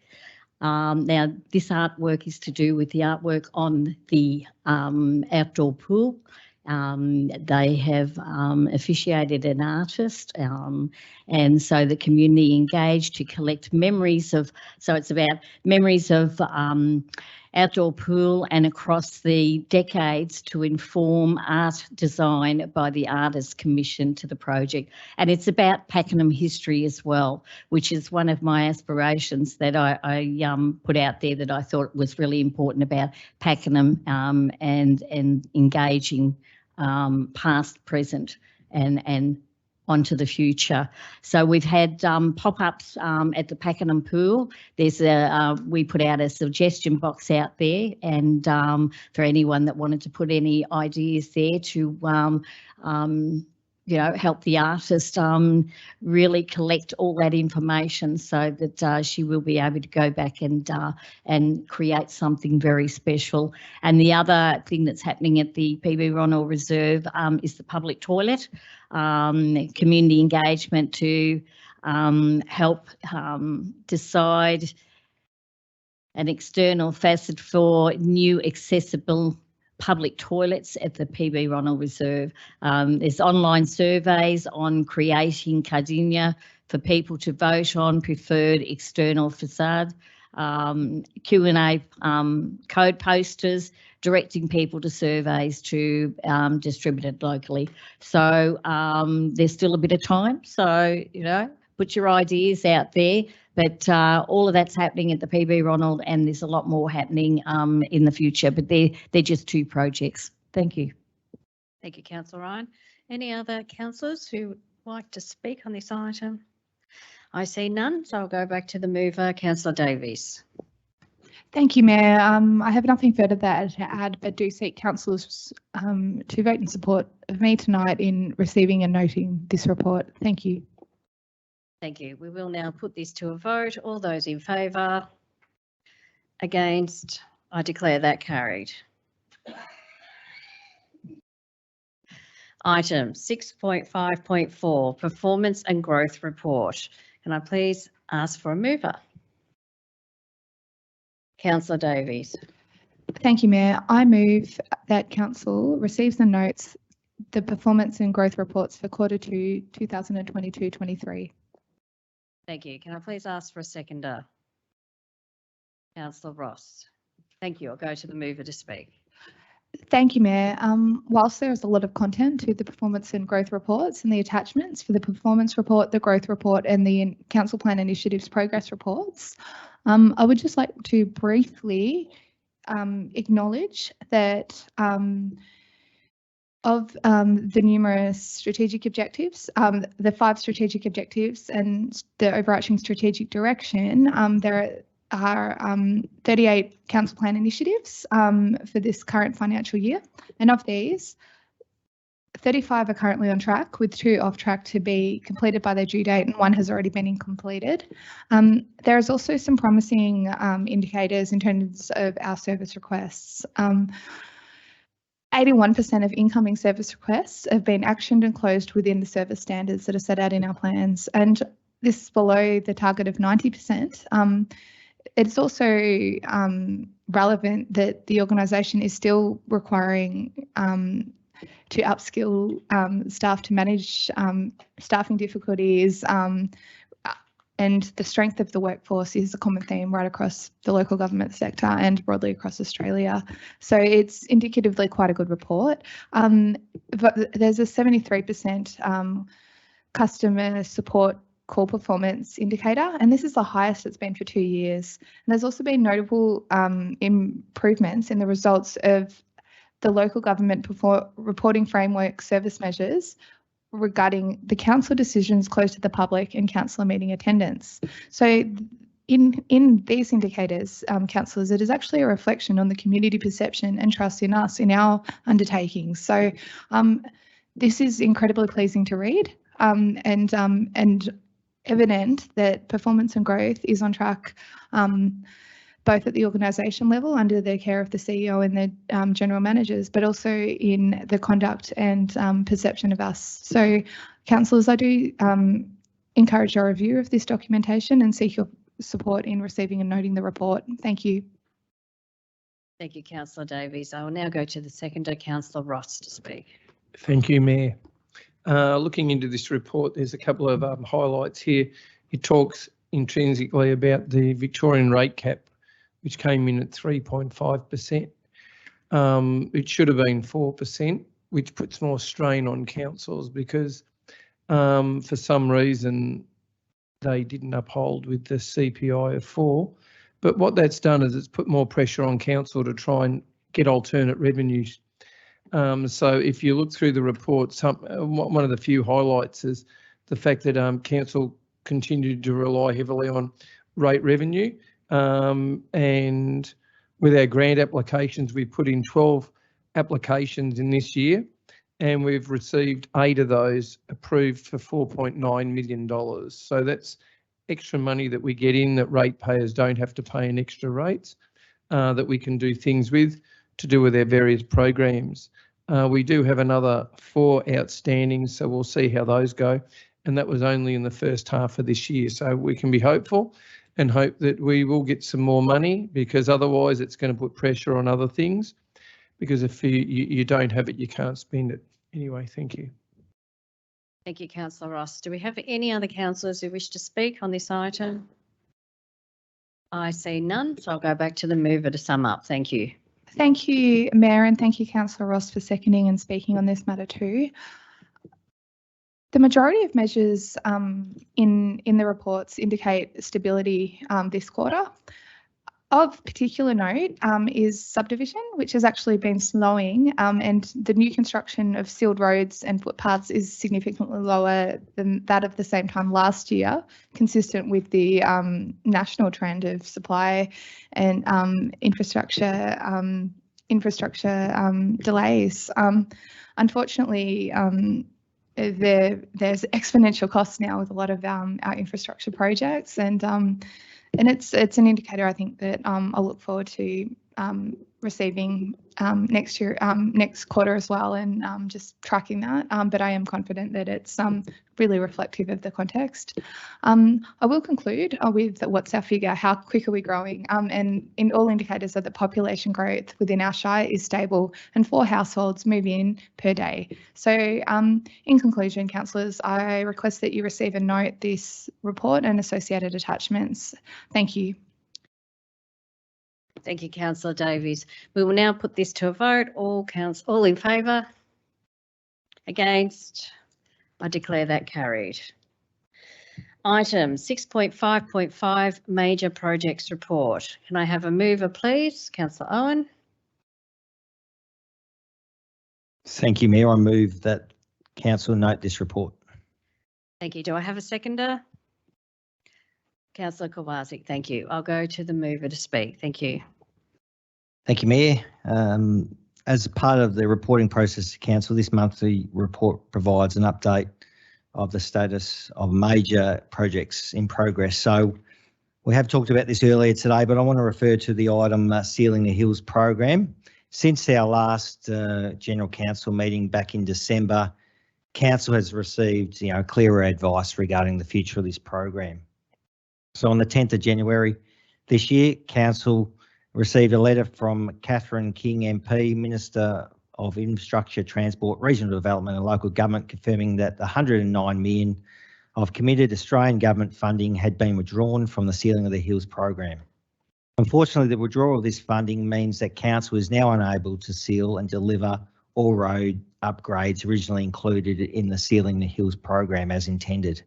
now this artwork is to do with the artwork on the outdoor pool. They have officiated an artist, and so the community engaged to collect memories of, so it's about memories of outdoor pool and across the decades to inform art design by the artist commissioned to the project. And it's about Pakenham history as well, which is one of my aspirations that I put out there that I thought was really important about Pakenham, and engaging past, present, and onto the future. So we've had pop-ups at the Pakenham pool. There's we put out a suggestion box out there, and for anyone that wanted to put any ideas there to you know, help the artist really collect all that information so that she will be able to go back and create something very special. And the other thing that's happening at the PB Ronald Reserve is the public toilet, community engagement to help decide an external facet for new accessible public toilets at the PB Ronald Reserve. There's online surveys on creating Cardinia for people to vote on preferred external facade Q&A code posters, directing people to surveys to distributed locally. So there's still a bit of time. So, put your ideas out there. But all of that's happening at the PB Ronald, and there's a lot more happening in the future. But they're just 2 projects. Thank you. Thank you, Councillor Ryan. Any other councillors who would like to speak on this item? I see none, so I'll go back to the mover, Councillor Davies. Thank you, Mayor. I have nothing further to add, but do seek councillors to vote in support of me tonight in receiving and noting this report. Thank you. Thank you. We will now put this to a vote. All those in favour? Against? I declare that carried. Item 6.5.4, Performance and Growth Report. Can I please ask for a mover? Councillor Davies. Thank you, Mayor. I move that Council receives and notes the performance and growth reports for Q2 2022-23. Thank you. Can I please ask for a seconder? Councillor Ross. Thank you. I'll go to the mover to speak. Thank you, Mayor. Whilst there is a lot of content to the performance and growth reports and the attachments for the performance report, the growth report and the council plan initiatives progress reports, I would just like to briefly acknowledge that of the numerous strategic objectives, the 5 strategic objectives and the overarching strategic direction, there are 38 council plan initiatives for this current financial year. And of these, 35 are currently on track, with 2 off track to be completed by their due date, and 1 has already been completed. There is also some promising indicators in terms of our service requests. 81% of incoming service requests have been actioned and closed within the service standards that are set out in our plans, and this is below the target of 90%. It's also relevant that the organisation is still requiring to upskill staff to manage staffing difficulties, and the strength of the workforce is a common theme right across the local government sector and broadly across Australia. So it's indicatively quite a good report. But there's a 73% customer support call performance indicator, and this is the highest it's been for 2 years. And there's also been notable improvements in the results of the local government reporting framework service measures regarding the council decisions closed to the public and councillor meeting attendance. So in these indicators, councillors, it is actually a reflection on the community perception and trust in us, in our undertakings. So this is incredibly pleasing to read, and evident that performance and growth is on track, both at the organisation level under the care of the CEO and the general managers, but also in the conduct and perception of us. So, councillors, I do encourage your review of this documentation and seek your support in receiving and noting the report. Thank you. Thank you, Councillor Davies. I will now go to the seconder, Councillor Ross, to speak. Thank you, Mayor. Looking into this report, there's a couple of highlights here. It talks intrinsically about the Victorian rate cap, which came in at 3.5%. It should have been 4%, which puts more strain on councils because for some reason they didn't uphold with the CPI of 4. But what that's done is it's put more pressure on council to try and get alternate revenues. So if you look through the report, one of the few highlights is the fact that council continued to rely heavily on rate revenue. And with our grant applications, we put in 12 applications in this year, and we've received 8 of those approved for $4.9 million. So that's extra money that we get in that ratepayers don't have to pay in extra rates, that we can do things with to do with our various programs. We do have another 4 outstanding, so we'll see how those go. And that was only in the first half of this year. So we can be hopeful and hope that we will get some more money, because otherwise it's going to put pressure on other things, because if you don't have it, you can't spend it. Anyway, thank you. Thank you, Councillor Ross. Do we have any other councillors who wish to speak on this item? I see none, so I'll go back to the mover to sum up. Thank you. Thank you, Mayor, and thank you, Councillor Ross, for seconding and speaking on this matter too. The majority of measures in the reports indicate stability this quarter. Of particular note is subdivision, which has actually been slowing, and the new construction of sealed roads and footpaths is significantly lower than that of the same time last year, consistent with the national trend of supply and infrastructure delays. Unfortunately, there's exponential costs now with a lot of our infrastructure projects, and it's an indicator, I think, that I'll look forward to receiving next quarter as well, and just tracking that. But I am confident that it's really reflective of the context. I will conclude with what's our figure, how quick are we growing? And in all indicators that the population growth within our Shire is stable and 4 households move in per day. So in conclusion, councillors, I request that you receive and note this report and associated attachments. Thank you. Thank you, Councillor Davies. We will now put this to a vote. All in favour? Against? I declare that carried. Item 6.5.5, Major Projects Report. Can I have a mover, please? Councillor Owen. Thank you, Mayor. I move that Council note this report. Thank you. Do I have a seconder? Councillor Kowalczyk, thank you. I'll go to the mover to speak. Thank you. Thank you, Mayor. As part of the reporting process to Council, this monthly report provides an update of the status of major projects in progress. So we have talked about this earlier today, but I want to refer to the item Sealing the Hills program. Since our last General Council meeting back in December, Council has received clearer advice regarding the future of this program. So on the 10th of January this year, Council received a letter from Catherine King MP, Minister of Infrastructure, Transport, Regional Development and Local Government, confirming that the 109 million of committed Australian government funding had been withdrawn from the Sealing of the Hills program. Unfortunately, the withdrawal of this funding means that Council is now unable to seal and deliver all road upgrades originally included in the Sealing the Hills program as intended.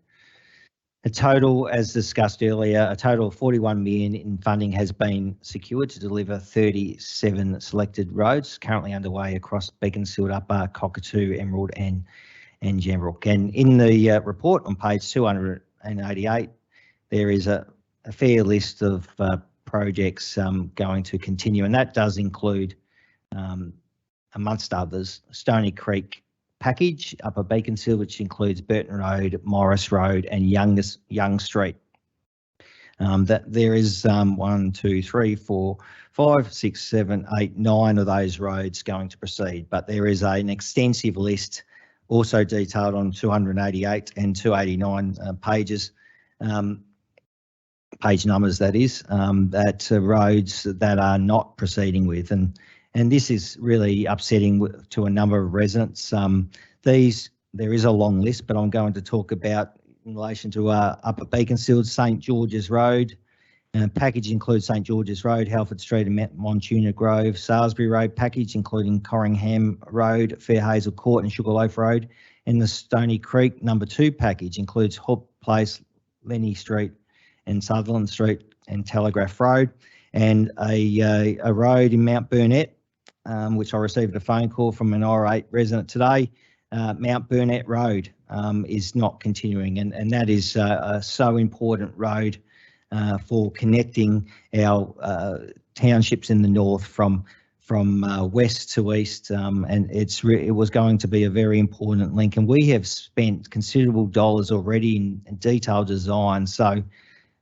A total, as discussed earlier, a total of 41 million in funding has been secured to deliver 37 selected roads currently underway across Beaconsfield Upper, Cockatoo, Emerald and Gembrook. And in the report on page 288, there is a fair list of projects going to continue, and that does include, amongst others, Stony Creek package, Upper Beaconsfield, which includes Burton Road, Morris Road and Young Street. That there is 1, 2, 3, 4, 5, 6, 7, 8, 9 of those roads going to proceed, but there is an extensive list also detailed on 288 and 289 pages, page numbers that is, that roads that are not proceeding with, and this is really upsetting to a number of residents. There is a long list, but I'm going to talk about in relation to Upper Beaconsfield, St George's Road. Package includes St George's Road, Halford Street and Montuna Grove, Salisbury Road package including Corringham Road, Fairhazel Court and Sugarloaf Road, and the Stony Creek number 2 package includes Hope Place, Lenny Street and Sutherland Street and Telegraph Road, and a road in Mount Burnett, which I received a phone call from an R8 resident today. Mount Burnett Road is not continuing, and that is a so important road for connecting our townships in the north from west to east, and it was going to be a very important link, and we have spent considerable dollars already in detailed design. So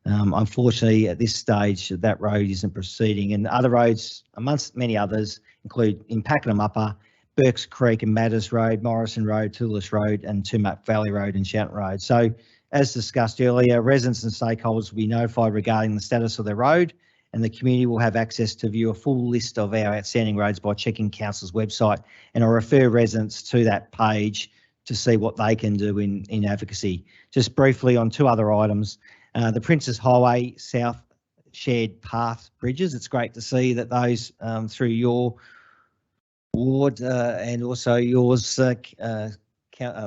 unfortunately at this stage that road isn't proceeding, and other roads amongst many others include in Pakenham Upper, Burks Creek and Matters Road, Morrison Road, Toulis Road and Tumac Valley Road and Shannon Road. So as discussed earlier, residents and stakeholders will be notified regarding the status of their road, and the community will have access to view a full list of our outstanding roads by checking Council's website, and I refer residents to that page to see what they can do in advocacy. Just briefly on 2 other items, the Princes Highway South shared path bridges. It's great to see that those through your ward and also yours,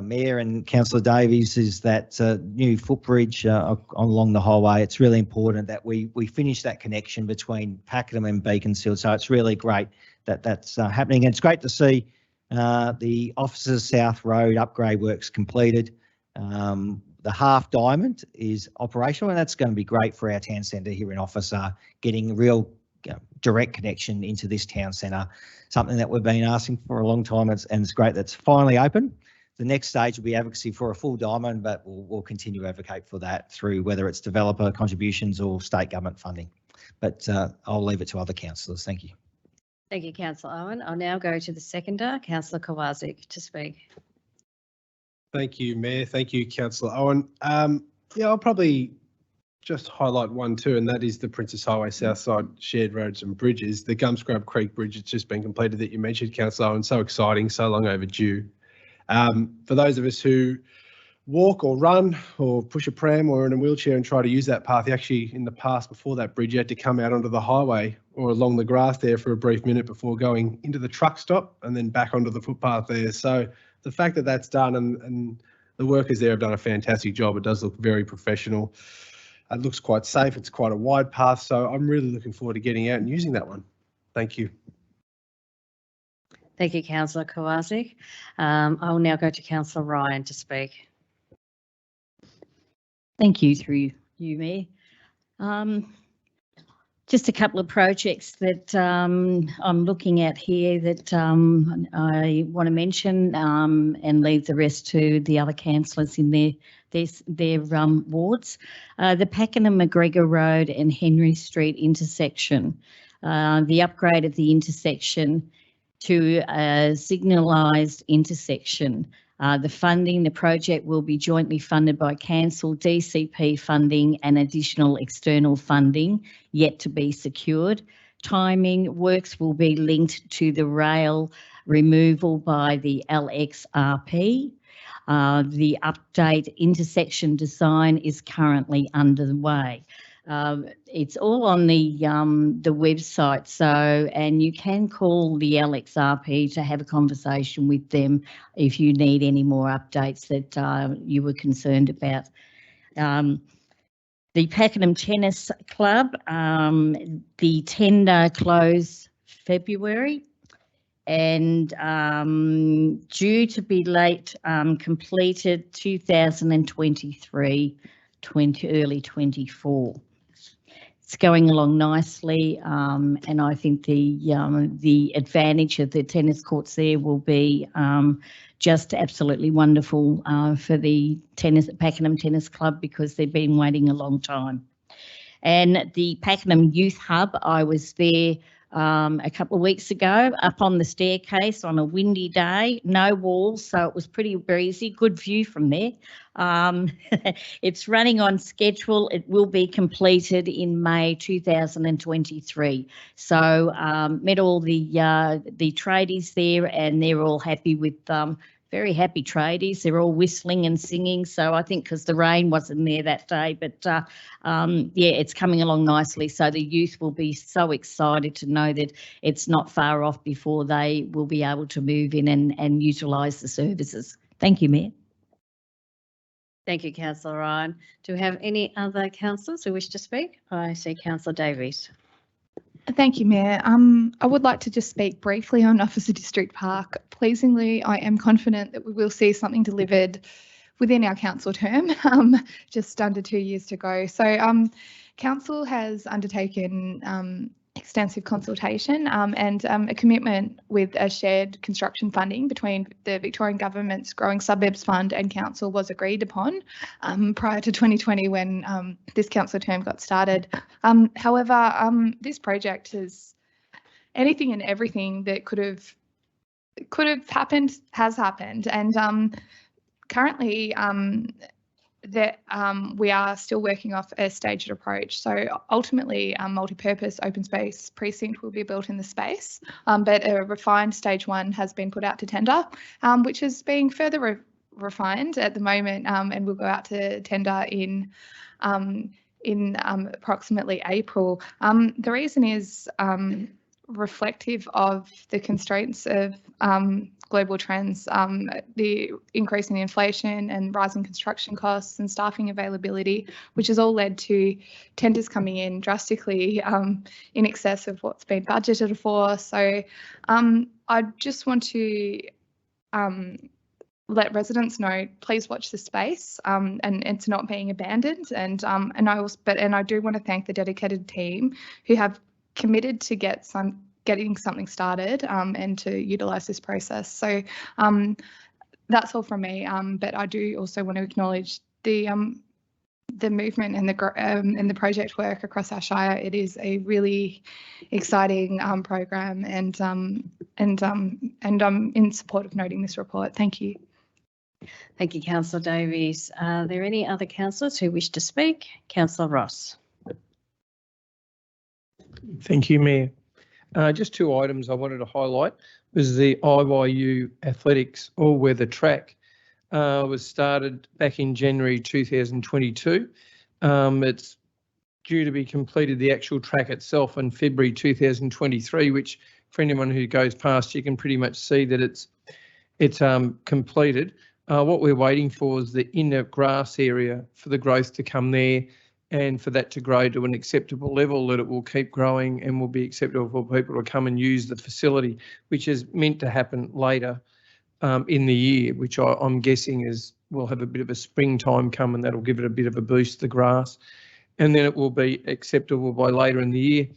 Mayor and Councillor Davies, is that new footbridge along the highway. It's really important that we finish that connection between Pakenham and Beaconsfield. So it's really great that that's happening. And it's great to see the Officers South Road upgrade works completed. The half diamond is operational, and that's going to be great for our town centre here in Officer, getting real direct connection into this town centre, something that we've been asking for a long time, and it's great that's finally open. The next stage will be advocacy for a full diamond, but we'll continue to advocate for that through whether it's developer contributions or state government funding. But I'll leave it to other councillors. Thank you. Thank you, Councillor Owen. I'll now go to the seconder, Councillor Kowalczyk, to speak. Thank you, Mayor. Thank you, Councillor Owen. Yeah, I'll probably just highlight one too, and that is the Princess Highway Southside Shared Roads and Bridges. The Gumscrub Creek Bridge has just been completed that you mentioned, Councillor Owen. So exciting, so long overdue. For those of us who walk or run or push a pram or in a wheelchair and try to use that path, actually in the past before that bridge, you had to come out onto the highway or along the grass there for a brief minute before going into the truck stop and then back onto the footpath there. So the fact that that's done and the workers there have done a fantastic job. It does look very professional. It looks quite safe. It's quite a wide path. So I'm really looking forward to getting out and using that one. Thank you. Thank you, Councillor Kowalczyk. I will now go to Councillor Ryan to speak. Thank you, through you, Mayor. Just a couple of projects that I'm looking at here that I want to mention and leave the rest to the other councillors in their wards. The Pakenham McGregor Road and Henry Street intersection. The upgrade of the intersection to a signalised intersection. The project will be jointly funded by Council, DCP funding and additional external funding yet to be secured. Timing, works will be linked to the rail removal by the LXRP. The update intersection design is currently underway. It's all on the website, and you can call the LXRP to have a conversation with them if you need any more updates that you were concerned about. The Pakenham Tennis Club, the tender closed February and due to be late completed 2023, early 24. It's going along nicely, and I think the advantage of the tennis courts there will be just absolutely wonderful for the Pakenham Tennis Club, because they've been waiting a long time. And the Pakenham Youth Hub, I was there a couple of weeks ago, up on the staircase on a windy day, no walls, so it was pretty breezy, good view from there. It's running on schedule. It will be completed in May 2023. So met all the tradies there, and they're all happy with very happy tradies. They're all whistling and singing. So I think because the rain wasn't there that day, but yeah, it's coming along nicely. So the youth will be so excited to know that it's not far off before they will be able to move in and utilise the services. Thank you, Mayor. Thank you, Councillor Ryan. Do we have any other councillors who wish to speak? I see Councillor Davies. Thank you, Mayor. I would like to just speak briefly on Officer District Park. Pleasingly, I am confident that we will see something delivered within our council term, just under 2 years to go. So council has undertaken extensive consultation and a commitment with a shared construction funding between the Victorian Government's Growing Suburbs Fund and council was agreed upon prior to 2020 when this council term got started. However, this project is anything and everything that could have happened has happened, and currently that we are still working off a staged approach. So ultimately, a multi-purpose open space precinct will be built in the space, but a refined stage 1 has been put out to tender, which is being further refined at the moment, and will go out to tender in in approximately April. The reason is reflective of the constraints of global trends, the increase in inflation and rising construction costs and staffing availability, which has all led to tenders coming in drastically in excess of what's been budgeted for. So I just want to let residents know, please watch the space, and it's not being abandoned. And I do want to thank the dedicated team who have committed to getting something started and to utilise this process. So that's all from me. But I do also want to acknowledge the movement and the project work across our Shire. It is a really exciting program, and I'm in support of noting this report. Thank you. Thank you, Councillor Davies. Are there any other councillors who wish to speak? Councillor Ross. Thank you, Mayor. Just two items I wanted to highlight was the IYU Athletics all-weather track was started back in January 2022. It's due to be completed, the actual track itself, in February 2023, which for anyone who goes past, you can pretty much see that it's completed. What we're waiting for is the inner grass area for the growth to come there and for that to grow to an acceptable level that it will keep growing and will be acceptable for people to come and use the facility, which is meant to happen later in the year, which I'm guessing will have a bit of a springtime come, and that'll give it a bit of a boost, the grass, and then it will be acceptable by later in the year.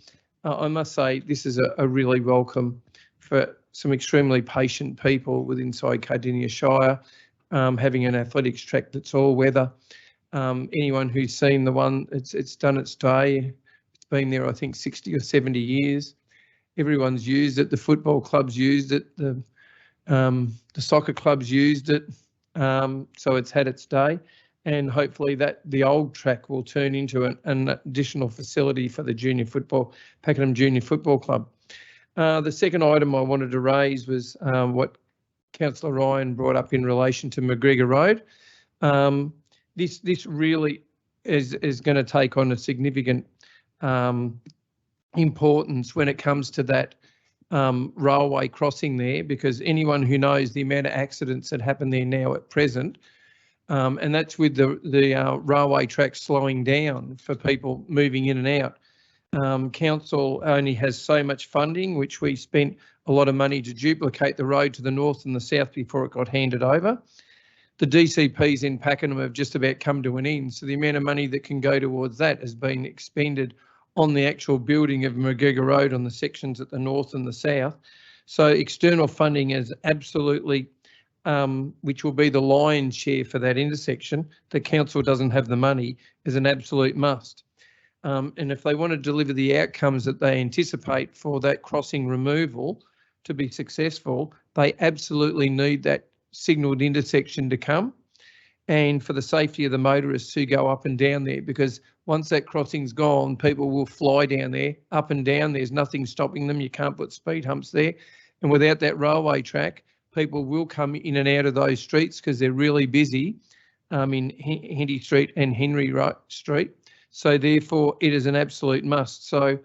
I must say this is a really welcome for some extremely patient people with inside Cardinia Shire, having an athletics track that's all weather. Anyone who's seen the one, it's done its day. It's been there, I think, 60 or 70 years. Everyone's used it. The football clubs used it. The soccer clubs used it. So it's had its day, and hopefully that the old track will turn into an additional facility for the Pakenham Junior Football Club. The second item I wanted to raise was what Councillor Ryan brought up in relation to McGregor Road. This really is going to take on a significant importance when it comes to that railway crossing there, because anyone who knows the amount of accidents that happen there now at present, and that's with the railway track slowing down for people moving in and out. Council only has so much funding, which we spent a lot of money to duplicate the road to the north and the south before it got handed over. The DCPs in Pakenham have just about come to an end, so the amount of money that can go towards that has been expended on the actual building of McGregor Road on the sections at the north and the south. So external funding is absolutely, which will be the lion's share for that intersection. The council doesn't have the money, is an absolute must. And if they want to deliver the outcomes that they anticipate for that crossing removal to be successful, they absolutely need that signalled intersection to come, and for the safety of the motorists who go up and down there, because once that crossing's gone, people will fly down there, up and down. There's nothing stopping them. You can't put speed humps there. And without that railway track, people will come in and out of those streets because they're really busy in Hendy Street and Henry Street. So therefore, it is an absolute must. So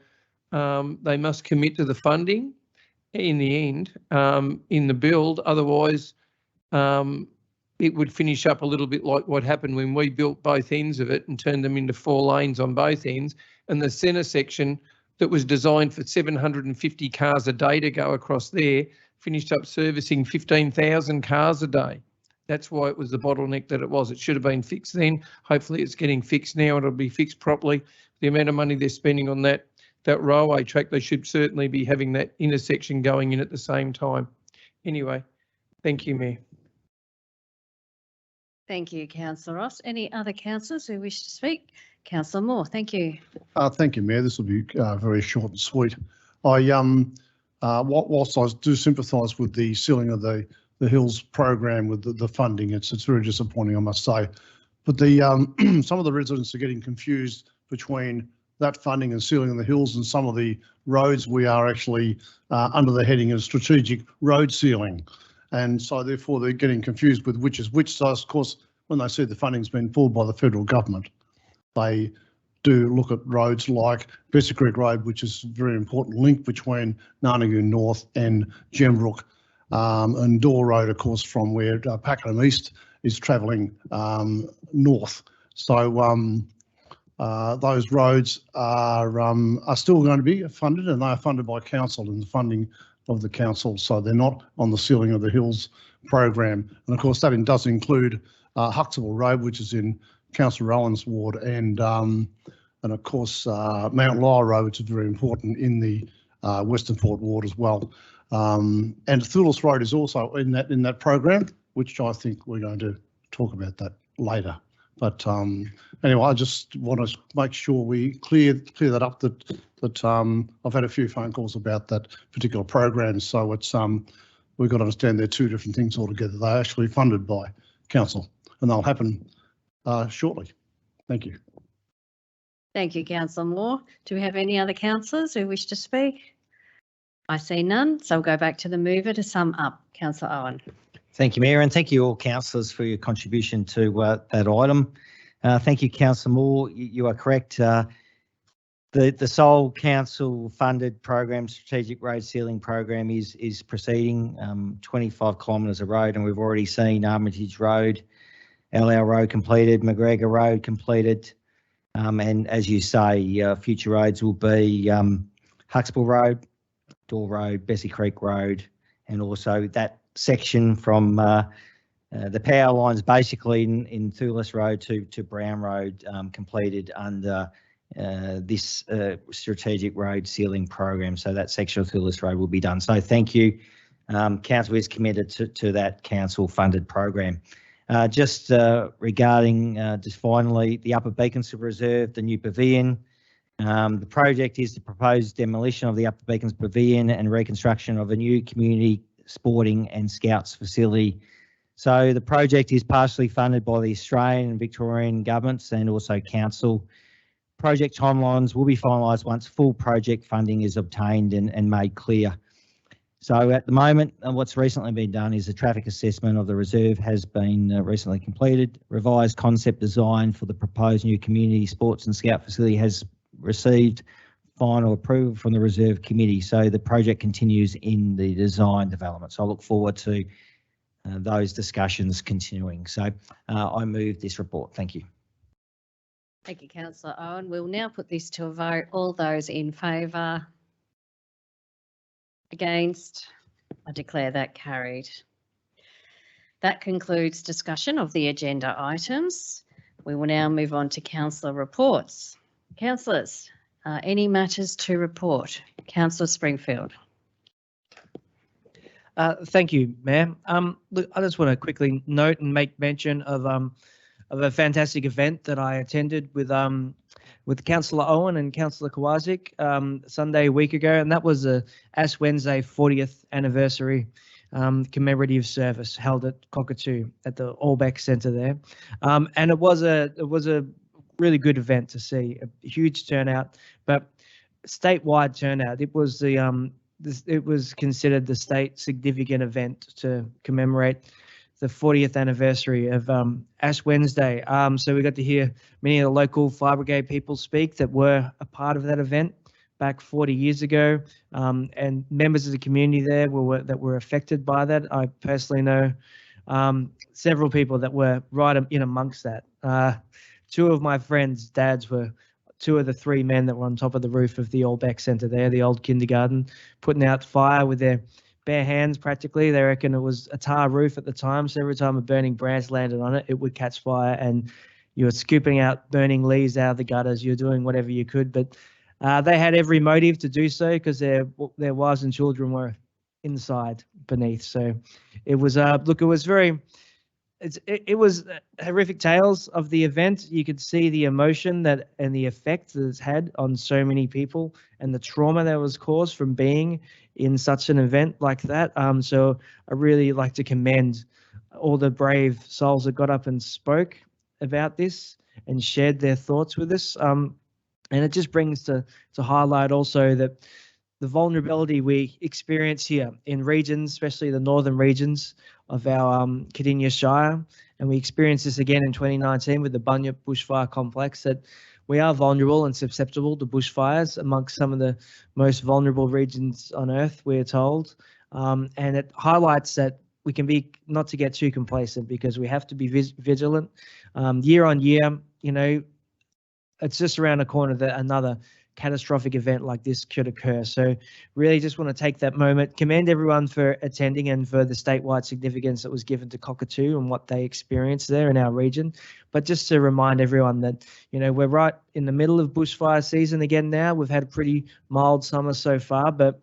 they must commit to the funding in the end, in the build. Otherwise, it would finish up a little bit like what happened when we built both ends of it and turned them into 4 lanes on both ends. And the centre section that was designed for 750 cars a day to go across there finished up servicing 15,000 cars a day. That's why it was the bottleneck that it was. It should have been fixed then. Hopefully it's getting fixed now. It'll be fixed properly. The amount of money they're spending on that railway track, they should certainly be having that intersection going in at the same time. Anyway, thank you, Mayor. Thank you, Councillor Ross. Any other councillors who wish to speak? Councillor Moore, thank you. Thank you, Mayor. This will be very short and sweet. Whilst I do sympathise with the sealing of the Hills program with the funding, it's very disappointing, I must say. But some of the residents are getting confused between that funding and sealing of the Hills and some of the roads we are actually under the heading of strategic road sealing. And so therefore they're getting confused with which is which. So of course, when they see the funding's been pulled by the federal government, they do look at roads like Bessie Creek Road, which is a very important link between Narnagoon North and Gembrook, and Door Road, of course, from where Pakenham East is travelling north. So those roads are still going to be funded, and they are funded by council and the funding of the council, so they're not on the Ceiling of the Hills program. And of course, that does include Huxtable Road, which is in Councillor Owen's ward, and of course Mount Lyell Road, which is very important in the Western Port ward as well. And Thulis Road is also in that program, which I think we're going to talk about that later. But anyway, I just want to make sure we clear that up. That I've had a few phone calls about that particular program, so it's we've got to understand they're two different things altogether. They're actually funded by council, and they'll happen shortly. Thank you. Thank you, Councillor Moore. Do we have any other councillors who wish to speak? I see none, so we'll go back to the mover to sum up. Councillor Owen. Thank you, Mayor, and thank you all councillors for your contribution to that item. Thank you, Councillor Moore. You are correct. The sole council-funded program, Strategic Road Sealing Program, is proceeding. 25 kilometres of road, and we've already seen Armitage Road, LL Road completed, McGregor Road completed, and as you say, future roads will be Huxtable Road, Door Road, Bessie Creek Road, and also that section from the power lines basically in Thulis Road to Brown Road completed under this strategic road sealing program. So that section of Thulis Road will be done. So thank you. Council is committed to that council funded program. Just regarding just finally the Upper Beaconsfield Reserve, the new pavilion. The project is the proposed demolition of the Upper Beaconsfield Pavilion and reconstruction of a new community sporting and scouts facility. So the project is partially funded by the Australian and Victorian governments and also council. Project timelines will be finalised once full project funding is obtained and made clear. So at the moment, what's recently been done is a traffic assessment of the reserve has been recently completed. Revised concept design for the proposed new community sports and scout facility has received final approval from the reserve committee. So the project continues in the design development. So I look forward to those discussions continuing. So I move this report. Thank you. Thank you, Councillor Owen. We'll now put this to a vote. All those in favour? Against? I declare that carried. That concludes discussion of the agenda items. We will now move on to councillor reports. Councillors, any matters to report? Councillor Springfield. Thank you, Mayor. Look, I just want to quickly note and make mention of a fantastic event that I attended with Councillor Owen and Councillor Kowalczyk Sunday a week ago, and that was the Ash Wednesday 40th anniversary commemorative service held at Cockatoo at the Allbeck Centre there, and it was a really good event to see. A huge turnout, but statewide turnout. It was it was considered the state significant event to commemorate the 40th anniversary of Ash Wednesday. So we got to hear many of the local fire brigade people speak that were a part of that event back 40 years ago, and members of the community there that were affected by that. I personally know several people that were right in amongst that. Two of my friends' dads were two of the three men that were on top of the roof of the Allbeck Centre there, the old kindergarten, putting out fire with their bare hands practically. They reckon it was a tar roof at the time, so every time a burning branch landed on it, it would catch fire, and you were scooping out burning leaves out of the gutters. You were doing whatever you could, but they had every motive to do so because their wives and children were inside beneath. So it was look, it was very. It was horrific tales of the event. You could see the emotion that and the effect that it's had on so many people and the trauma that was caused from being in such an event like that. So I really like to commend all the brave souls that got up and spoke about this and shared their thoughts with us. And it just brings to highlight also that the vulnerability we experience here in regions, especially the northern regions of our Cardinia Shire, and we experienced this again in 2019 with the Bunyip bushfire complex, that we are vulnerable and susceptible to bushfires amongst some of the most vulnerable regions on Earth, we're told. And it highlights that we can be not to get too complacent, because we have to be vigilant. Year on year, you know, it's just around the corner that another catastrophic event like this could occur. So really just want to take that moment, commend everyone for attending and for the statewide significance that was given to Cockatoo and what they experienced there in our region. But just to remind everyone that, you know, we're right in the middle of bushfire season again now. We've had a pretty mild summer so far, but,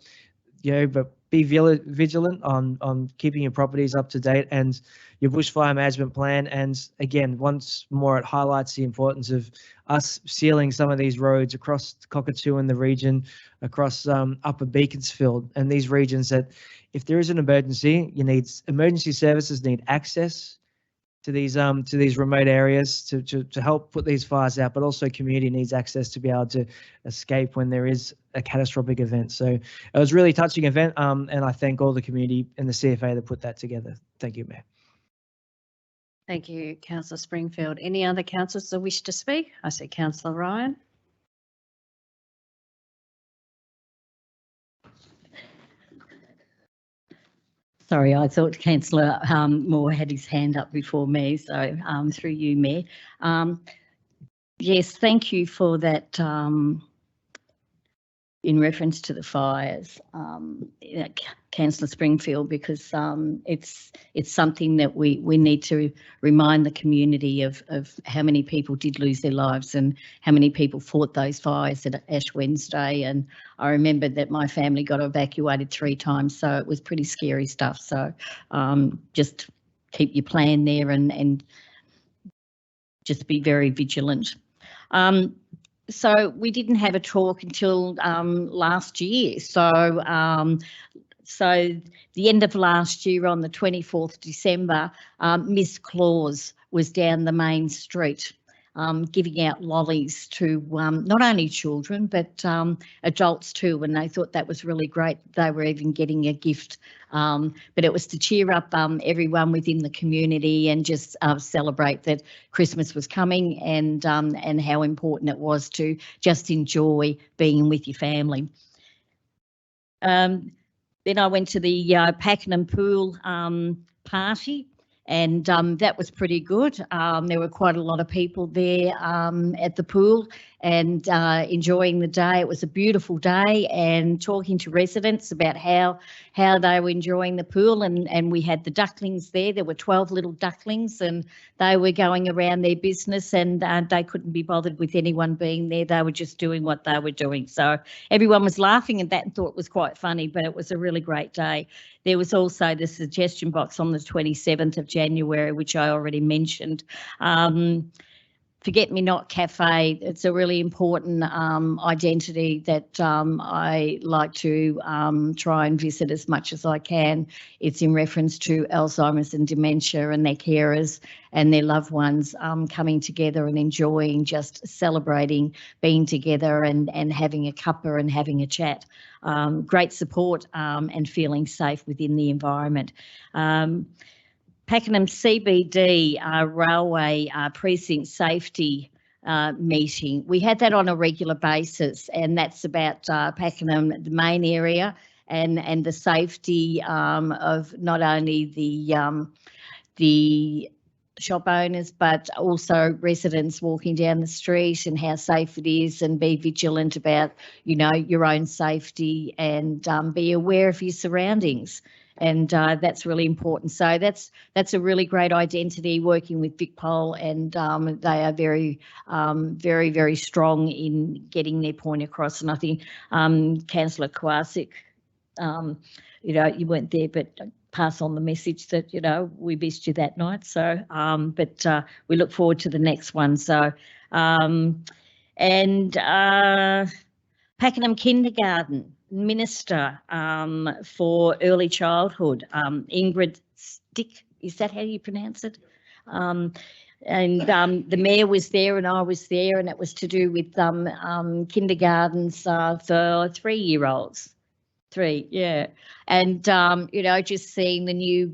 you know, but be vigilant on keeping your properties up to date and your bushfire management plan. And again, once more, it highlights the importance of us sealing some of these roads across Cockatoo and the region, across Upper Beaconsfield and these regions that if there is an emergency, emergency services need access to these remote areas to help put these fires out, but also community needs access to be able to escape when there is a catastrophic event. So it was a really touching event, and I thank all the community and the CFA that put that together. Thank you, Mayor. Thank you, Councillor Springfield. Any other councillors that wish to speak? I see Councillor Ryan. Sorry, I thought Councillor Moore had his hand up before me, so through you, Mayor. Yes, thank you for that. In reference to the fires, Councillor Springfield, because it's something that we need to remind the community of how many people did lose their lives and how many people fought those fires at Ash Wednesday. And I remember that my family got evacuated 3 times, so it was pretty scary stuff. So just keep your plan there and just be very vigilant. So we didn't have a talk until last year. So the end of last year on the 24th December, Miss Claus was down the main street giving out lollies to not only children but adults too, and they thought that was really great. They were even getting a gift, but it was to cheer up everyone within the community and just celebrate that Christmas was coming and how important it was to just enjoy being with your family. Then I went to the Pakenham Pool party. And that was pretty good. There were quite a lot of people there at the pool and enjoying the day. It was a beautiful day, and talking to residents about how they were enjoying the pool. And we had the ducklings there. There were 12 little ducklings, and they were going around their business, and they couldn't be bothered with anyone being there. They were just doing what they were doing. So everyone was laughing at that and thought it was quite funny, but it was a really great day. There was also the suggestion box on the 27th of January, which I already mentioned. Forget Me Not Cafe, it's a really important identity that I like to try and visit as much as I can. It's in reference to Alzheimer's and dementia and their carers and their loved ones coming together and enjoying, just celebrating being together and having a cuppa and having a chat. Great support and feeling safe within the environment. Pakenham CBD Railway Precinct Safety meeting. We had that on a regular basis, and that's about Pakenham, the main area, and the safety of not only the shop owners but also residents walking down the street, and how safe it is, and be vigilant about, you know, your own safety, and be aware of your surroundings. And that's really important. So that's a really great identity, working with VicPol, and they are very, very strong in getting their point across. And I think Councillor Kowalczyk, you know, you weren't there, but pass on the message that, you know, we missed you that night. So, but we look forward to the next one. So, Pakenham Kindergarten Minister for Early Childhood, Ingrid Stick, is that how you pronounce it? And the Mayor was there and I was there, and it was to do with kindergartens for 3-year-olds. 3, yeah. And, you know, just seeing the new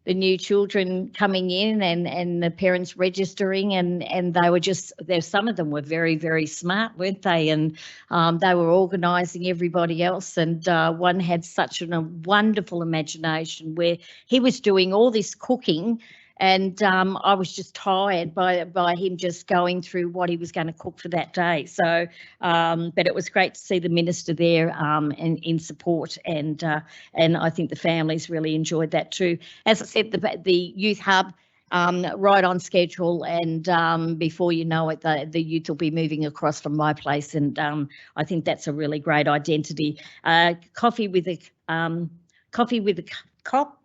the new children coming in and the parents registering, and they were just there. Some of them were very, very smart, weren't they? And they were organising everybody else. And one had such a wonderful imagination where he was doing all this cooking. And I was just tired by him just going through what he was going to cook for that day. So, but it was great to see the minister there and in support, and I think the families really enjoyed that too. As I said, the youth hub right on schedule, and before you know it, the youth will be moving across from my place, and I think that's a really great identity. Coffee with a cop.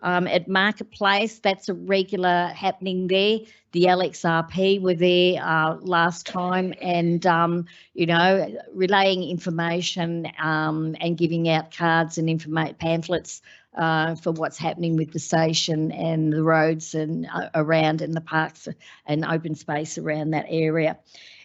At Marketplace, that's a regular happening there. The LXRP were there last time, and relaying information and giving out cards and pamphlets for what's happening with the station and the roads and around in the parks and open space around that area.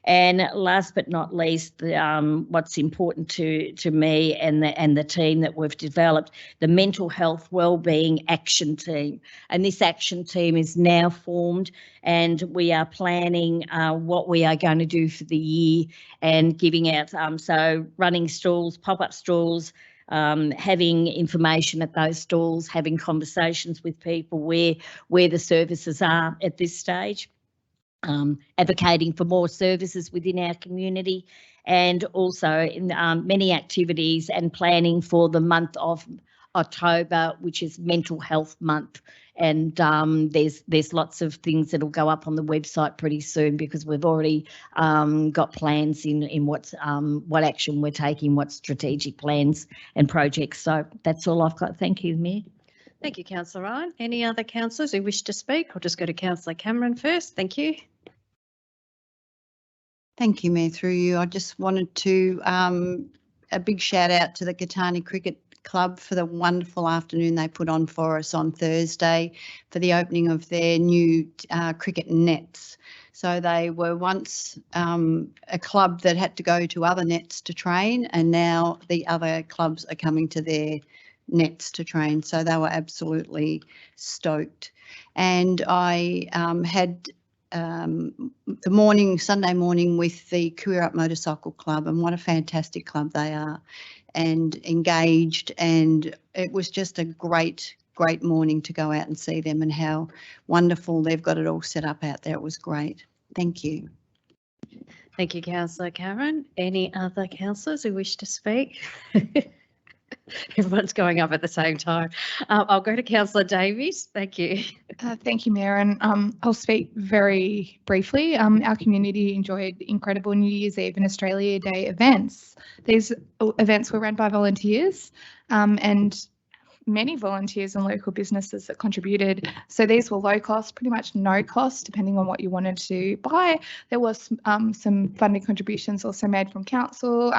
And last but not least, what's important to me and the team that we've developed, the mental health wellbeing action team. And this action team is now formed, and we are planning what we are going to do for the year and giving out, so running stalls, pop-up stalls, having information at those stalls, having conversations with people where the services are at this stage. Advocating for more services within our community, and also in many activities and planning for the month of October, which is Mental Health Month. And there's lots of things that'll go up on the website pretty soon, because we've already got plans in what action we're taking, what strategic plans and projects. So that's all I've got. Thank you, Mayor. Thank you, Councillor Ryan. Any other councillors who wish to speak? I'll just go to Councillor Cameron first. Thank you. Thank you, Mayor. Through you, I just wanted to a big shout out to the Cardinia Cricket Club for the wonderful afternoon they put on for us on Thursday for the opening of their new cricket nets. So they were once a club that had to go to other nets to train, and now the other clubs are coming to their nets to train. So they were absolutely stoked. And I had Sunday morning with the Career Up Motorcycle Club, and what a fantastic club they are, and engaged, and it was just a great morning to go out and see them and how wonderful they've got it all set up out there. It was great. Thank you. Thank you, Councillor Cameron. Any other councillors who wish to speak? Everyone's going up at the same time. I'll go to Councillor Davies. Thank you. Thank you, Mayor. And I'll speak very briefly. Our community enjoyed incredible New Year's Eve and Australia Day events. These events were run by volunteers and many volunteers and local businesses that contributed. So these were low cost, pretty much no cost, depending on what you wanted to buy. There was some funding contributions also made from council.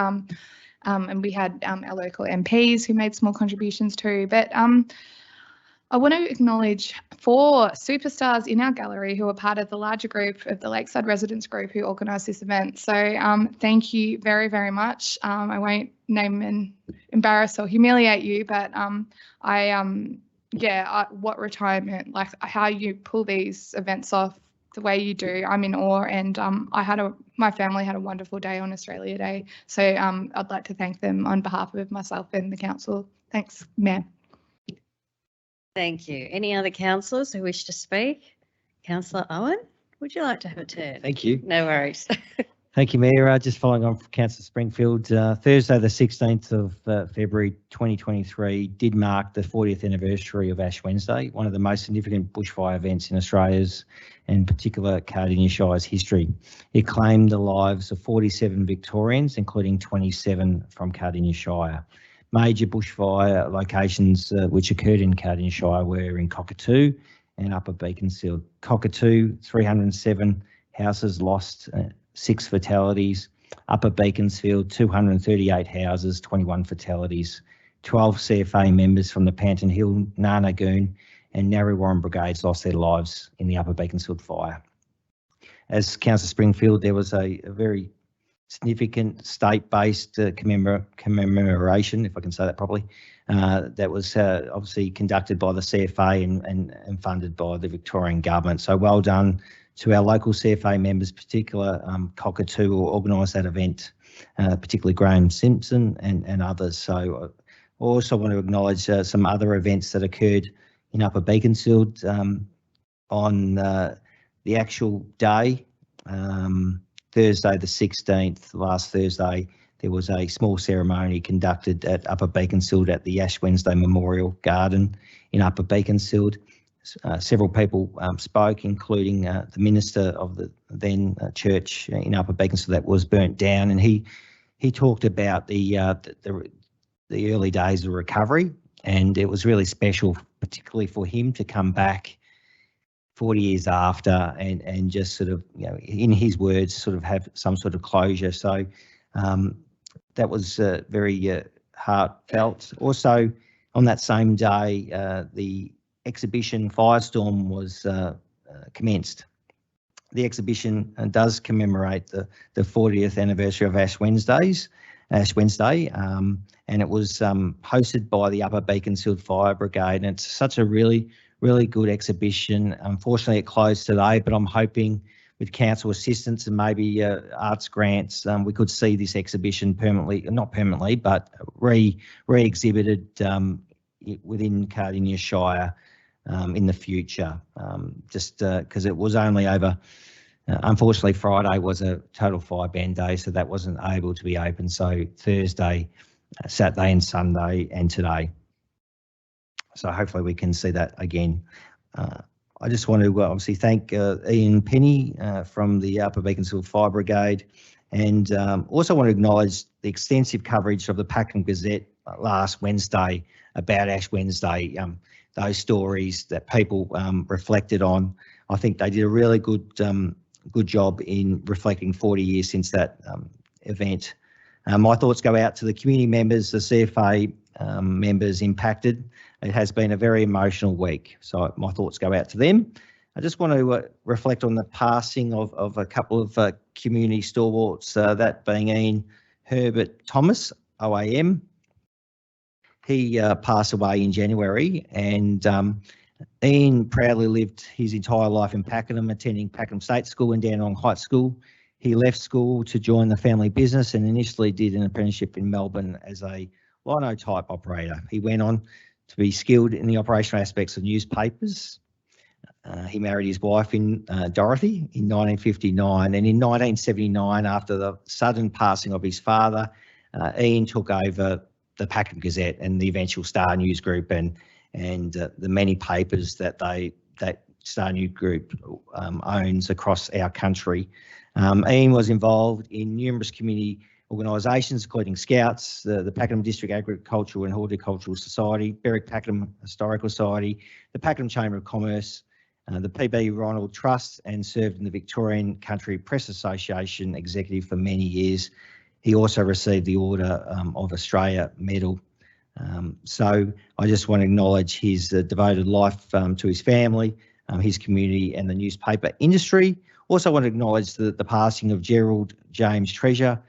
And we had our local MPs who made small contributions too. But I want to acknowledge 4 superstars in our gallery who are part of the larger group of the Lakeside Residents Group who organised this event. So thank you very, very much. I won't name and embarrass or humiliate you, but what retirement, like how you pull these events off the way you do, I'm in awe, and my family had a wonderful day on Australia Day. So I'd like to thank them on behalf of myself and the council. Thanks, Mayor. Thank you. Any other councillors who wish to speak? Councillor Owen, would you like to have a turn? Thank you. No worries. Thank you, Mayor. Just following on from Councillor Springfield, Thursday the 16th of February 2023 did mark the 40th anniversary of Ash Wednesday, one of the most significant bushfire events in Australia's and in particular Cardinia Shire's history. It claimed the lives of 47 Victorians, including 27 from Cardinia Shire. Major bushfire locations which occurred in Cardinia Shire were in Cockatoo and Upper Beaconsfield. Cockatoo, 307 houses lost, 6 fatalities. Upper Beaconsfield, 238 houses, 21 fatalities. 12 CFA members from the Panton Hill, Narnagoon and Narre Warren brigades lost their lives in the Upper Beaconsfield fire. As Councillor Springfield, there was a very significant state-based commemoration, if I can say that properly, that was obviously conducted by the CFA and funded by the Victorian government. So well done to our local CFA members, particular Cockatoo, who organised that event, particularly Graham Simpson and others. So I also want to acknowledge some other events that occurred in Upper Beaconsfield on the actual day, Thursday the 16th, last Thursday. There was a small ceremony conducted at Upper Beaconsfield at the Ash Wednesday Memorial Garden in Upper Beaconsfield. Several people spoke, including the minister of the then church in Upper Beaconsfield that was burnt down, and he talked about the early days of recovery, and it was really special, particularly for him to come back 40 years after and just sort of, you know, in his words, sort of have some sort of closure. So that was very heartfelt. Also, on that same day, the exhibition Firestorm was commenced. The exhibition does commemorate the 40th anniversary of Ash Wednesday, and it was hosted by the Upper Beaconsfield Fire Brigade, and it's such a really good exhibition. Unfortunately, it closed today, but I'm hoping with council assistance and maybe arts grants, we could see this exhibition not permanently, but re-exhibited within Cardinia Shire in the future, just because it was only over, unfortunately Friday was a total fire ban day, so that wasn't able to be open. So Thursday, Saturday and Sunday and today. So hopefully we can see that again. I just want to obviously thank Ian Penny from the Upper Beaconsfield Fire Brigade, and also want to acknowledge the extensive coverage of the Pakenham Gazette last Wednesday about Ash Wednesday, those stories that people reflected on. I think they did a really good job in reflecting 40 years since that event. My thoughts go out to the community members, the CFA members impacted. It has been a very emotional week, so my thoughts go out to them. I just want to reflect on the passing of a couple of community stalwarts, that being Ian Herbert Thomas, OAM. He passed away in January, and Ian proudly lived his entire life in Pakenham, attending Pakenham State School and Dandenong High School. He left school to join the family business and initially did an apprenticeship in Melbourne as a linotype operator. He went on to be skilled in the operational aspects of newspapers. He married his wife in Dorothy in 1959, and in 1979, after the sudden passing of his father, Ian took over the Pakenham Gazette and the eventual Star News Group and the many papers that Star News Group owns across our country. Ian was involved in numerous community organisations, including Scouts, the Pakenham District Agricultural and Horticultural Society, Berwick Pakenham Historical Society, the Pakenham Chamber of Commerce, the PB Ronald Trust, and served in the Victorian Country Press Association executive for many years. He also received the Order of Australia Medal. So I just want to acknowledge his devoted life to his family, his community and the newspaper industry. Also want to acknowledge the passing of Gerald James Treasure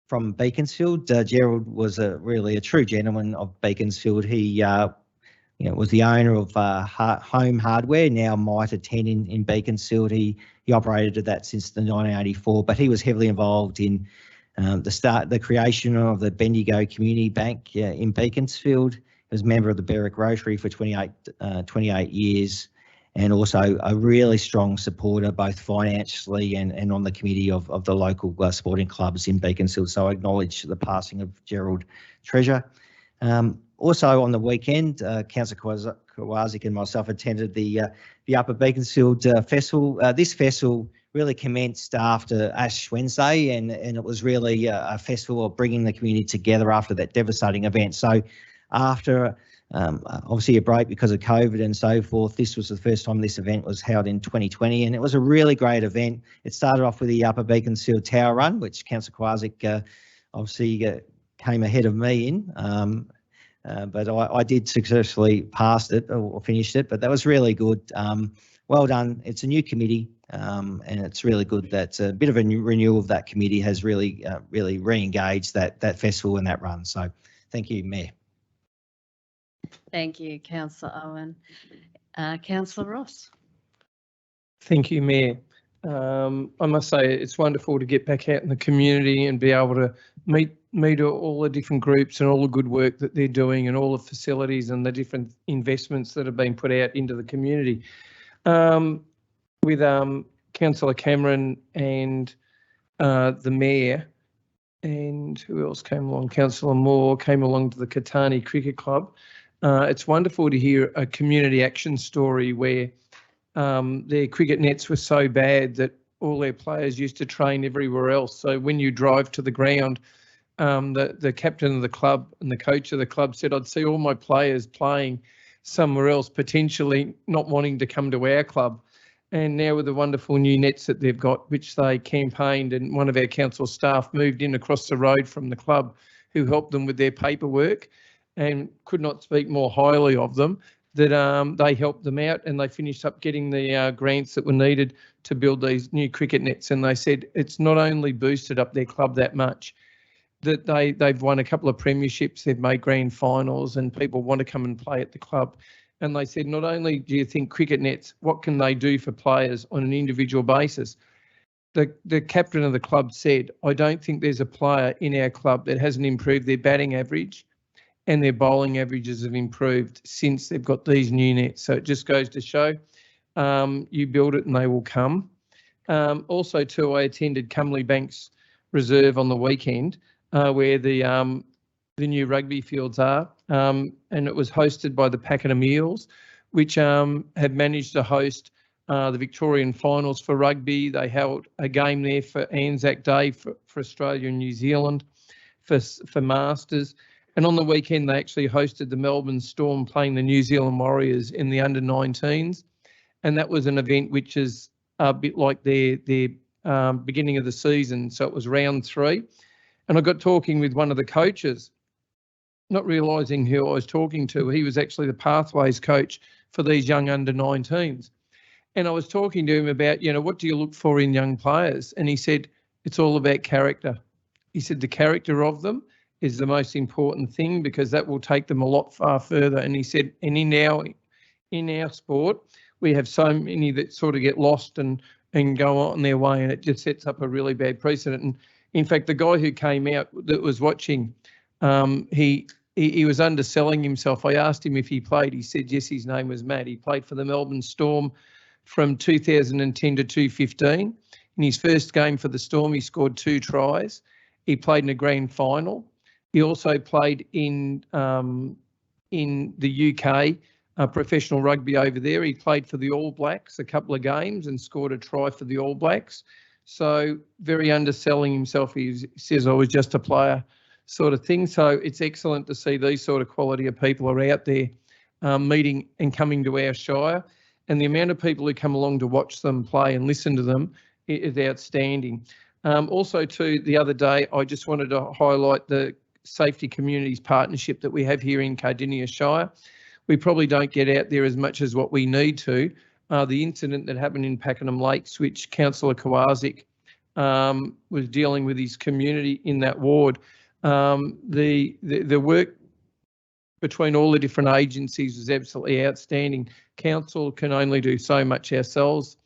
from Beaconsfield. Gerald was really a true gentleman of Beaconsfield. He was the owner of Home Hardware, now Mitre 10 in Beaconsfield. He operated that since the 1984, but he was heavily involved in the creation of the Bendigo Community Bank in Beaconsfield. He was a member of the Berwick Rotary for 28 years, and also a really strong supporter both financially and on the committee of the local sporting clubs in Beaconsfield. So I acknowledge the passing of Gerald Treasure. Also on the weekend, Councillor Kowalczyk and myself attended the Upper Beaconsfield Festival. This festival really commenced after Ash Wednesday, and it was really a festival of bringing the community together after that devastating event. So after obviously a break because of COVID and so forth, this was the first time this event was held in 2020, and it was a really great event. It started off with the Upper Beaconsfield Tower Run, which Councillor Kowalczyk obviously came ahead of me in. But I did successfully pass it or finished it, but that was really good. Well done. It's a new committee. and it's really good that a bit of a new renewal of that committee has really re-engaged that festival and that run. So thank you, Mayor. Thank you, Councillor Owen. Councillor Ross. Thank you, Mayor. I must say it's wonderful to get back out in the community and be able to meet all the different groups and all the good work that they're doing and all the facilities and the different investments that have been put out into the community. With Councillor Cameron and the Mayor, and who else came along? Councillor Moore came along to the Cardinia Cricket Club. It's wonderful to hear a community action story where their cricket nets were so bad that all their players used to train everywhere else. So when you drive to the ground, the captain of the club and the coach of the club said, I'd see all my players playing somewhere else, potentially not wanting to come to our club. And now with the wonderful new nets that they've got, which they campaigned, and one of our council staff moved in across the road from the club who helped them with their paperwork, and could not speak more highly of them, that they helped them out and they finished up getting the grants that were needed to build these new cricket nets. And they said it's not only boosted up their club that much, that they've won a couple of premierships, they've made grand finals, and people want to come and play at the club. And they said, not only do you think cricket nets, what can they do for players on an individual basis? The captain of the club said, I don't think there's a player in our club that hasn't improved their batting average, and their bowling averages have improved since they've got these new nets. So it just goes to show you build it and they will come. Also too, I attended Cumley Banks Reserve on the weekend where the new rugby fields are, and it was hosted by the Pakenham Eels, which have managed to host the Victorian finals for rugby. They held a game there for Anzac Day for Australia and New Zealand for Masters. And on the weekend, they actually hosted the Melbourne Storm playing the New Zealand Warriors in the under-19s. And that was an event which is a bit like their beginning of the season. So it was round 3. And I got talking with one of the coaches, not realising who I was talking to. He was actually the pathways coach for these young under-19s. And I was talking to him about, what do you look for in young players? And he said, it's all about character. He said the character of them is the most important thing, because that will take them a lot far further. And he said, and in our sport, we have so many that sort of get lost and go on their way, and it just sets up a really bad precedent. And in fact, the guy who came out that was watching, he was underselling himself. I asked him if he played. He said yes, his name was Matt. He played for the Melbourne Storm from 2010 to 2015. In his first game for the Storm, he scored 2 tries. He played in a grand final. He also played in the UK, professional rugby over there. He played for the All Blacks a couple of games and scored a try for the All Blacks. So very underselling himself. He says, I was just a player sort of thing. So it's excellent to see these sort of quality of people are out there meeting and coming to our Shire. And the amount of people who come along to watch them play and listen to them is outstanding. Also too, the other day, I just wanted to highlight the Safety Communities Partnership that we have here in Cardinia Shire. We probably don't get out there as much as what we need to. The incident that happened in Pakenham Lakes, which Councillor Kowaczyk was dealing with his community in that ward, the work between all the different agencies was absolutely outstanding. Council can only do so much ourselves,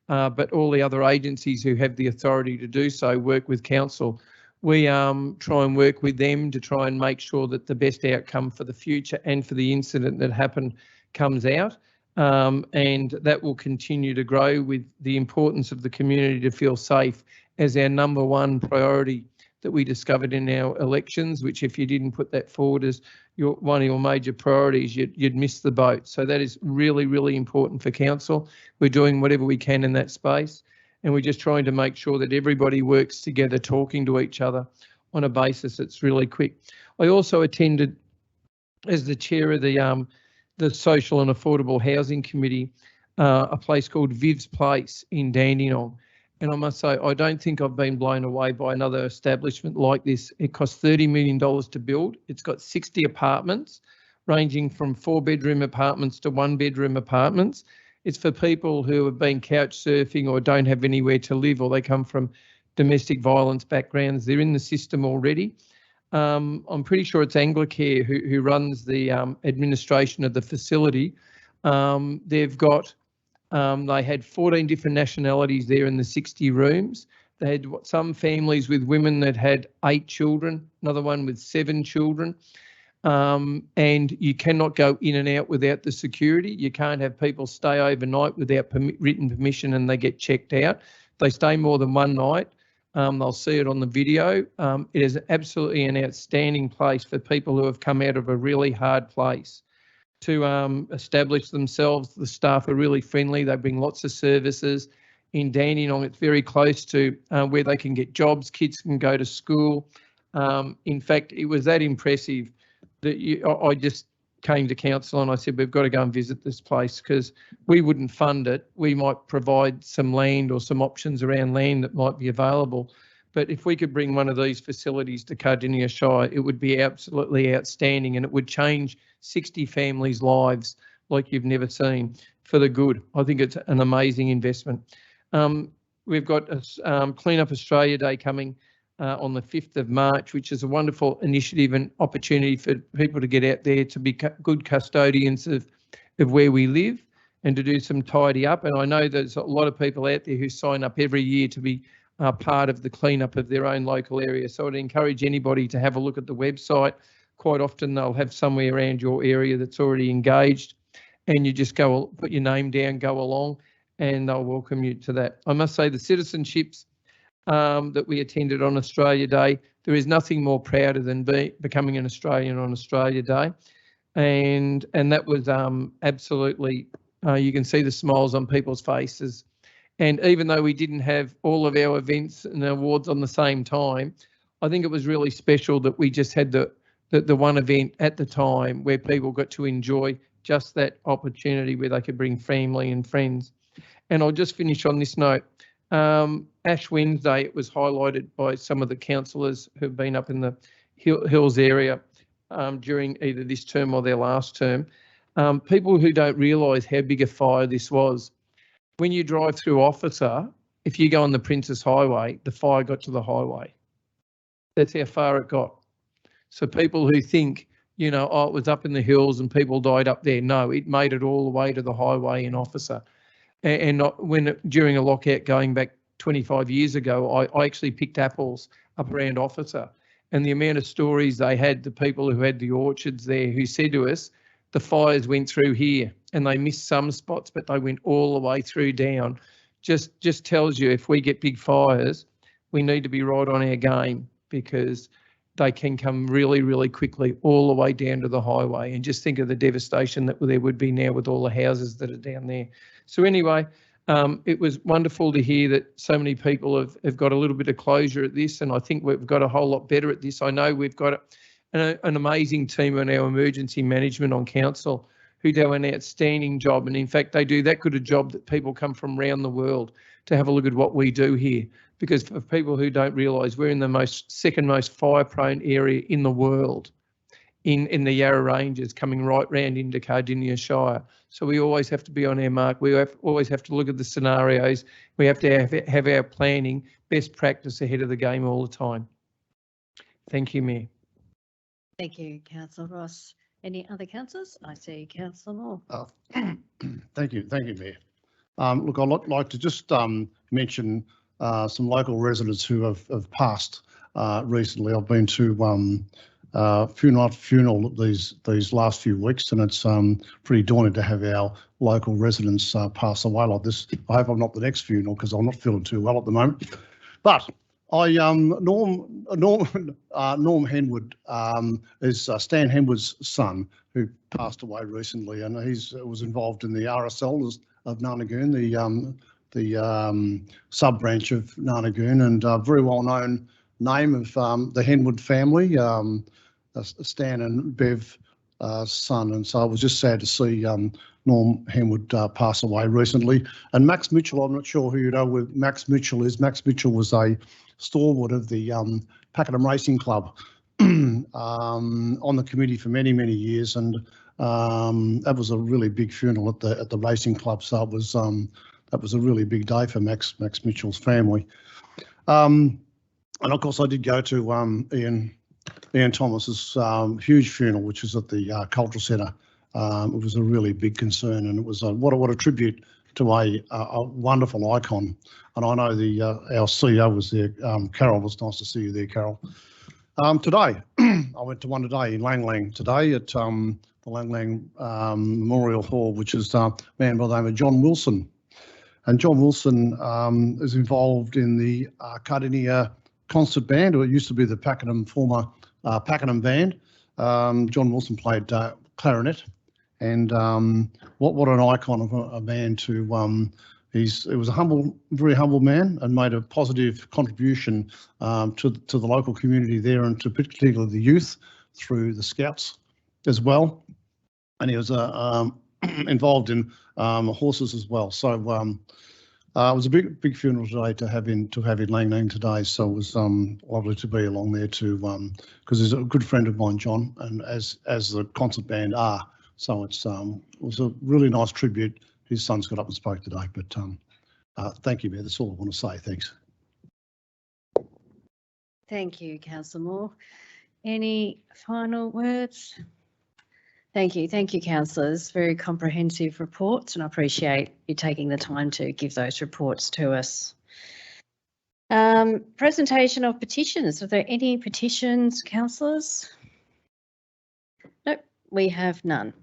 but all the other agencies who have the authority to do so work with council. We try and work with them to try and make sure that the best outcome for the future and for the incident that happened comes out. And that will continue to grow, with the importance of the community to feel safe as our number one priority that we discovered in our elections, which if you didn't put that forward as one of your major priorities, you'd miss the boat. So that is really, really important for council. We're doing whatever we can in that space. And we're just trying to make sure that everybody works together, talking to each other on a basis that's really quick. I also attended, as the chair of the Social and Affordable Housing Committee, a place called Viv's Place in Dandenong. And I must say, I don't think I've been blown away by another establishment like this. It cost $30 million to build. It's got 60 apartments, ranging from 4-bedroom apartments to 1-bedroom apartments. It's for people who have been couch surfing or don't have anywhere to live, or they come from domestic violence backgrounds. They're in the system already. I'm pretty sure it's Anglicare who runs the administration of the facility. They've got, they had 14 different nationalities there in the 60 rooms. They had some families with women that had 8 children, another one with 7 children. And you cannot go in and out without the security. You can't have people stay overnight without written permission and they get checked out. They stay more than one night. They'll see it on the video. It is absolutely an outstanding place for people who have come out of a really hard place to establish themselves. The staff are really friendly. They bring lots of services. In Dandenong, it's very close to where they can get jobs. Kids can go to school. In fact, it was that impressive that I just came to council and I said, we've got to go and visit this place, because we wouldn't fund it. We might provide some land or some options around land that might be available. But if we could bring one of these facilities to Cardinia Shire, it would be absolutely outstanding, and it would change 60 families' lives like you've never seen, for the good. I think it's an amazing investment. We've got a Clean Up Australia Day coming on the 5th of March, which is a wonderful initiative and opportunity for people to get out there to be good custodians of where we live and to do some tidy up. And I know there's a lot of people out there who sign up every year to be part of the cleanup of their own local area. So I'd encourage anybody to have a look at the website. Quite often they'll have somewhere around your area that's already engaged, and you just go, put your name down, go along, and they'll welcome you to that. I must say the citizenships that we attended on Australia Day, there is nothing more prouder than becoming an Australian on Australia Day. And that was absolutely, you can see the smiles on people's faces. And even though we didn't have all of our events and awards on the same time, I think it was really special that we just had the one event at the time where people got to enjoy just that opportunity where they could bring family and friends. And I'll just finish on this note. Ash Wednesday, it was highlighted by some of the councillors who've been up in the Hills area during either this term or their last term. People who don't realise how big a fire this was. When you drive through Officer, if you go on the Princess Highway, the fire got to the highway. That's how far it got. So people who think, you know, oh, it was up in the hills and people died up there. No, it made it all the way to the highway in Officer. And not during a lockout going back 25 years ago, I actually picked apples up around Officer, and the amount of stories they had, the people who had the orchards there, who said to us, the fires went through here and they missed some spots, but they went all the way through down. Just tells you, if we get big fires, we need to be right on our game, because they can come really, really quickly all the way down to the highway. And just think of the devastation that there would be now with all the houses that are down there. So anyway, it was wonderful to hear that so many people have got a little bit of closure at this, and I think we've got a whole lot better at this. I know we've got an amazing team in our emergency management on council who do an outstanding job, and in fact they do that good a job that people come from around the world to have a look at what we do here. Because for people who don't realise, we're in the second most fire-prone area in the world, in the Yarra Ranges, coming right round into Cardinia Shire. So we always have to be on our mark. We always have to look at the scenarios. We have to have our planning, best practice ahead of the game all the time. Thank you, Mayor. Thank you, Councillor Ross. Any other councillors? I see Councillor Moore. Thank you, Mayor. Look, I'd like to just mention some local residents who have passed recently. I've been to funeral these last few weeks, and it's pretty daunting to have our local residents pass away like this. I hope I'm not the next funeral, because I'm not feeling too well at the moment. But Norm Henwood is Stan Henwood's son, who passed away recently, and was involved in the RSL of Narnagoon, the sub-branch of Narnagoon, and a very well-known name of the Henwood family, Stan and Bev son. And so it was just sad to see Norm Henwood pass away recently. And Max Mitchell, I'm not sure who you know who Max Mitchell is. Max Mitchell was a stalwart of the Pakenham Racing Club on the committee for many, many years, and That was a really big funeral at the racing club, so it was that was a really big day for Max Mitchell's family. And of course, I did go to Ian Thomas's huge funeral, which was at the Cultural Centre. It was a really big concern, and it was what a tribute to a wonderful icon. And I know our CEO was there. Carol, it was nice to see you there, Carol. Today, I went to one today in Lang Lang today at the Lang Lang Memorial Hall, which is a man by the name of John Wilson. And John Wilson is involved in the Cardinia concert band, or it used to be the former Pakenham band. John Wilson played clarinet, and what an icon of a man to. He was a very humble man, and made a positive contribution to the local community there, and to particularly the youth through the Scouts as well. And he was involved in horses as well. So it was a big funeral today to have in Lang Lang today. So it was lovely to be along there too, because he's a good friend of mine, John, and as the concert band are. So it was a really nice tribute. His son's got up and spoke today, but thank you, Mayor. That's all I want to say. Thanks. Thank you, Councillor Moore. Any final words? Thank you, councillors. Very comprehensive reports, and I appreciate you taking the time to give those reports to us. Presentation of petitions. Are there any petitions, councillors? Nope, we have none.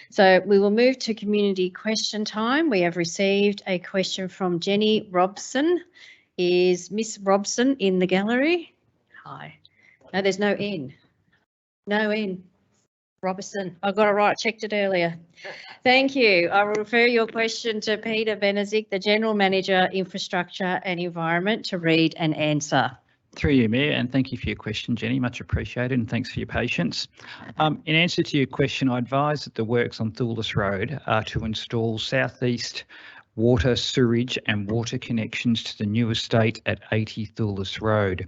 So we will move to community question time. We have received a question from Jenny Robson. Is Miss Robson in the gallery? Hi. No, there's no N. No N. Robertson. I got it right, checked it earlier. Thank you. I will refer your question to Peter Benezik, the General Manager, Infrastructure and Environment, to read and answer. Through you, Mayor, and thank you for your question, Jenny. Much appreciated, and thanks for your patience. In answer to your question, I advise that the works on Thulus Road are to install southeast water, sewerage and water connections to the new estate at 80 Thulus Road.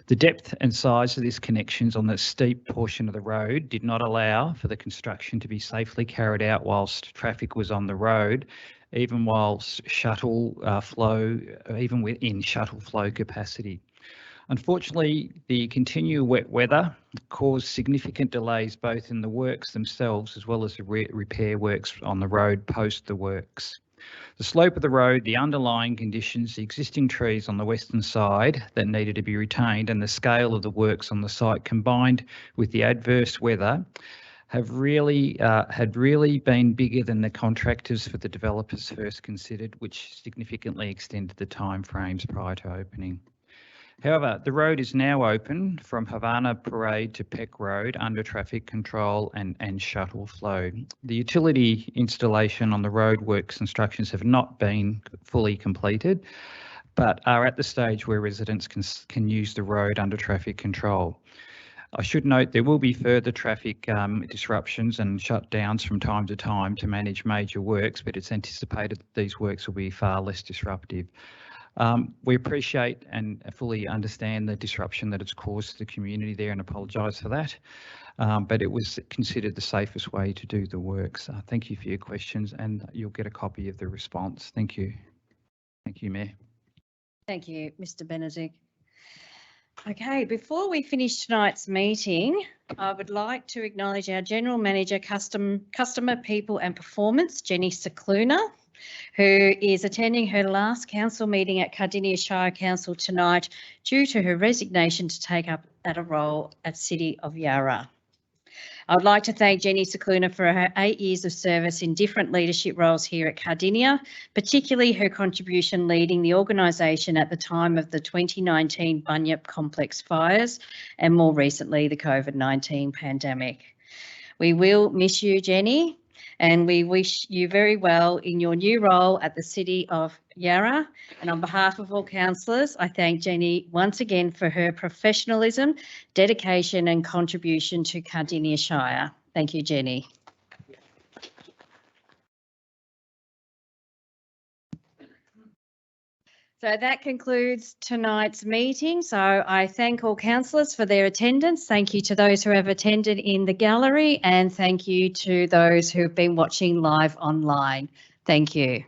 The depth and size of these connections on the steep portion of the road did not allow for the construction to be safely carried out whilst traffic was on the road, even whilst even within shuttle flow capacity. Unfortunately, the continued wet weather caused significant delays both in the works themselves as well as the repair works on the road post the works. The slope of the road, the underlying conditions, the existing trees on the western side that needed to be retained, and the scale of the works on the site combined with the adverse weather had really been bigger than the contractors for the developers first considered, which significantly extended the timeframes prior to opening. However, the road is now open from Havana Parade to Peck Road under traffic control and shuttle flow. The utility installation on the road works instructions have not been fully completed, but are at the stage where residents can use the road under traffic control. I should note there will be further traffic disruptions and shutdowns from time to time to manage major works, but it's anticipated that these works will be far less disruptive. We appreciate and fully understand the disruption that it's caused to the community there and apologise for that, but it was considered the safest way to do the works. Thank you for your questions, and you'll get a copy of the response. Thank you. Thank you, Mayor. Thank you, Mr. Benezik. Okay, before we finish tonight's meeting, I would like to acknowledge our General Manager, Customer People and Performance, Jenny Cicluna, who is attending her last council meeting at Cardinia Shire Council tonight due to her resignation to take up a role at City of Yarra. I would like to thank Jenny Cicluna for her 8 years of service in different leadership roles here at Cardinia, particularly her contribution leading the organisation at the time of the 2019 Bunyip Complex fires and more recently the COVID-19 pandemic. We will miss you, Jenny, and we wish you very well in your new role at the City of Yarra. And on behalf of all councillors, I thank Jenny once again for her professionalism, dedication and contribution to Cardinia Shire. Thank you, Jenny. So that concludes tonight's meeting. So I thank all councillors for their attendance. Thank you to those who have attended in the gallery, and thank you to those who have been watching live online. Thank you.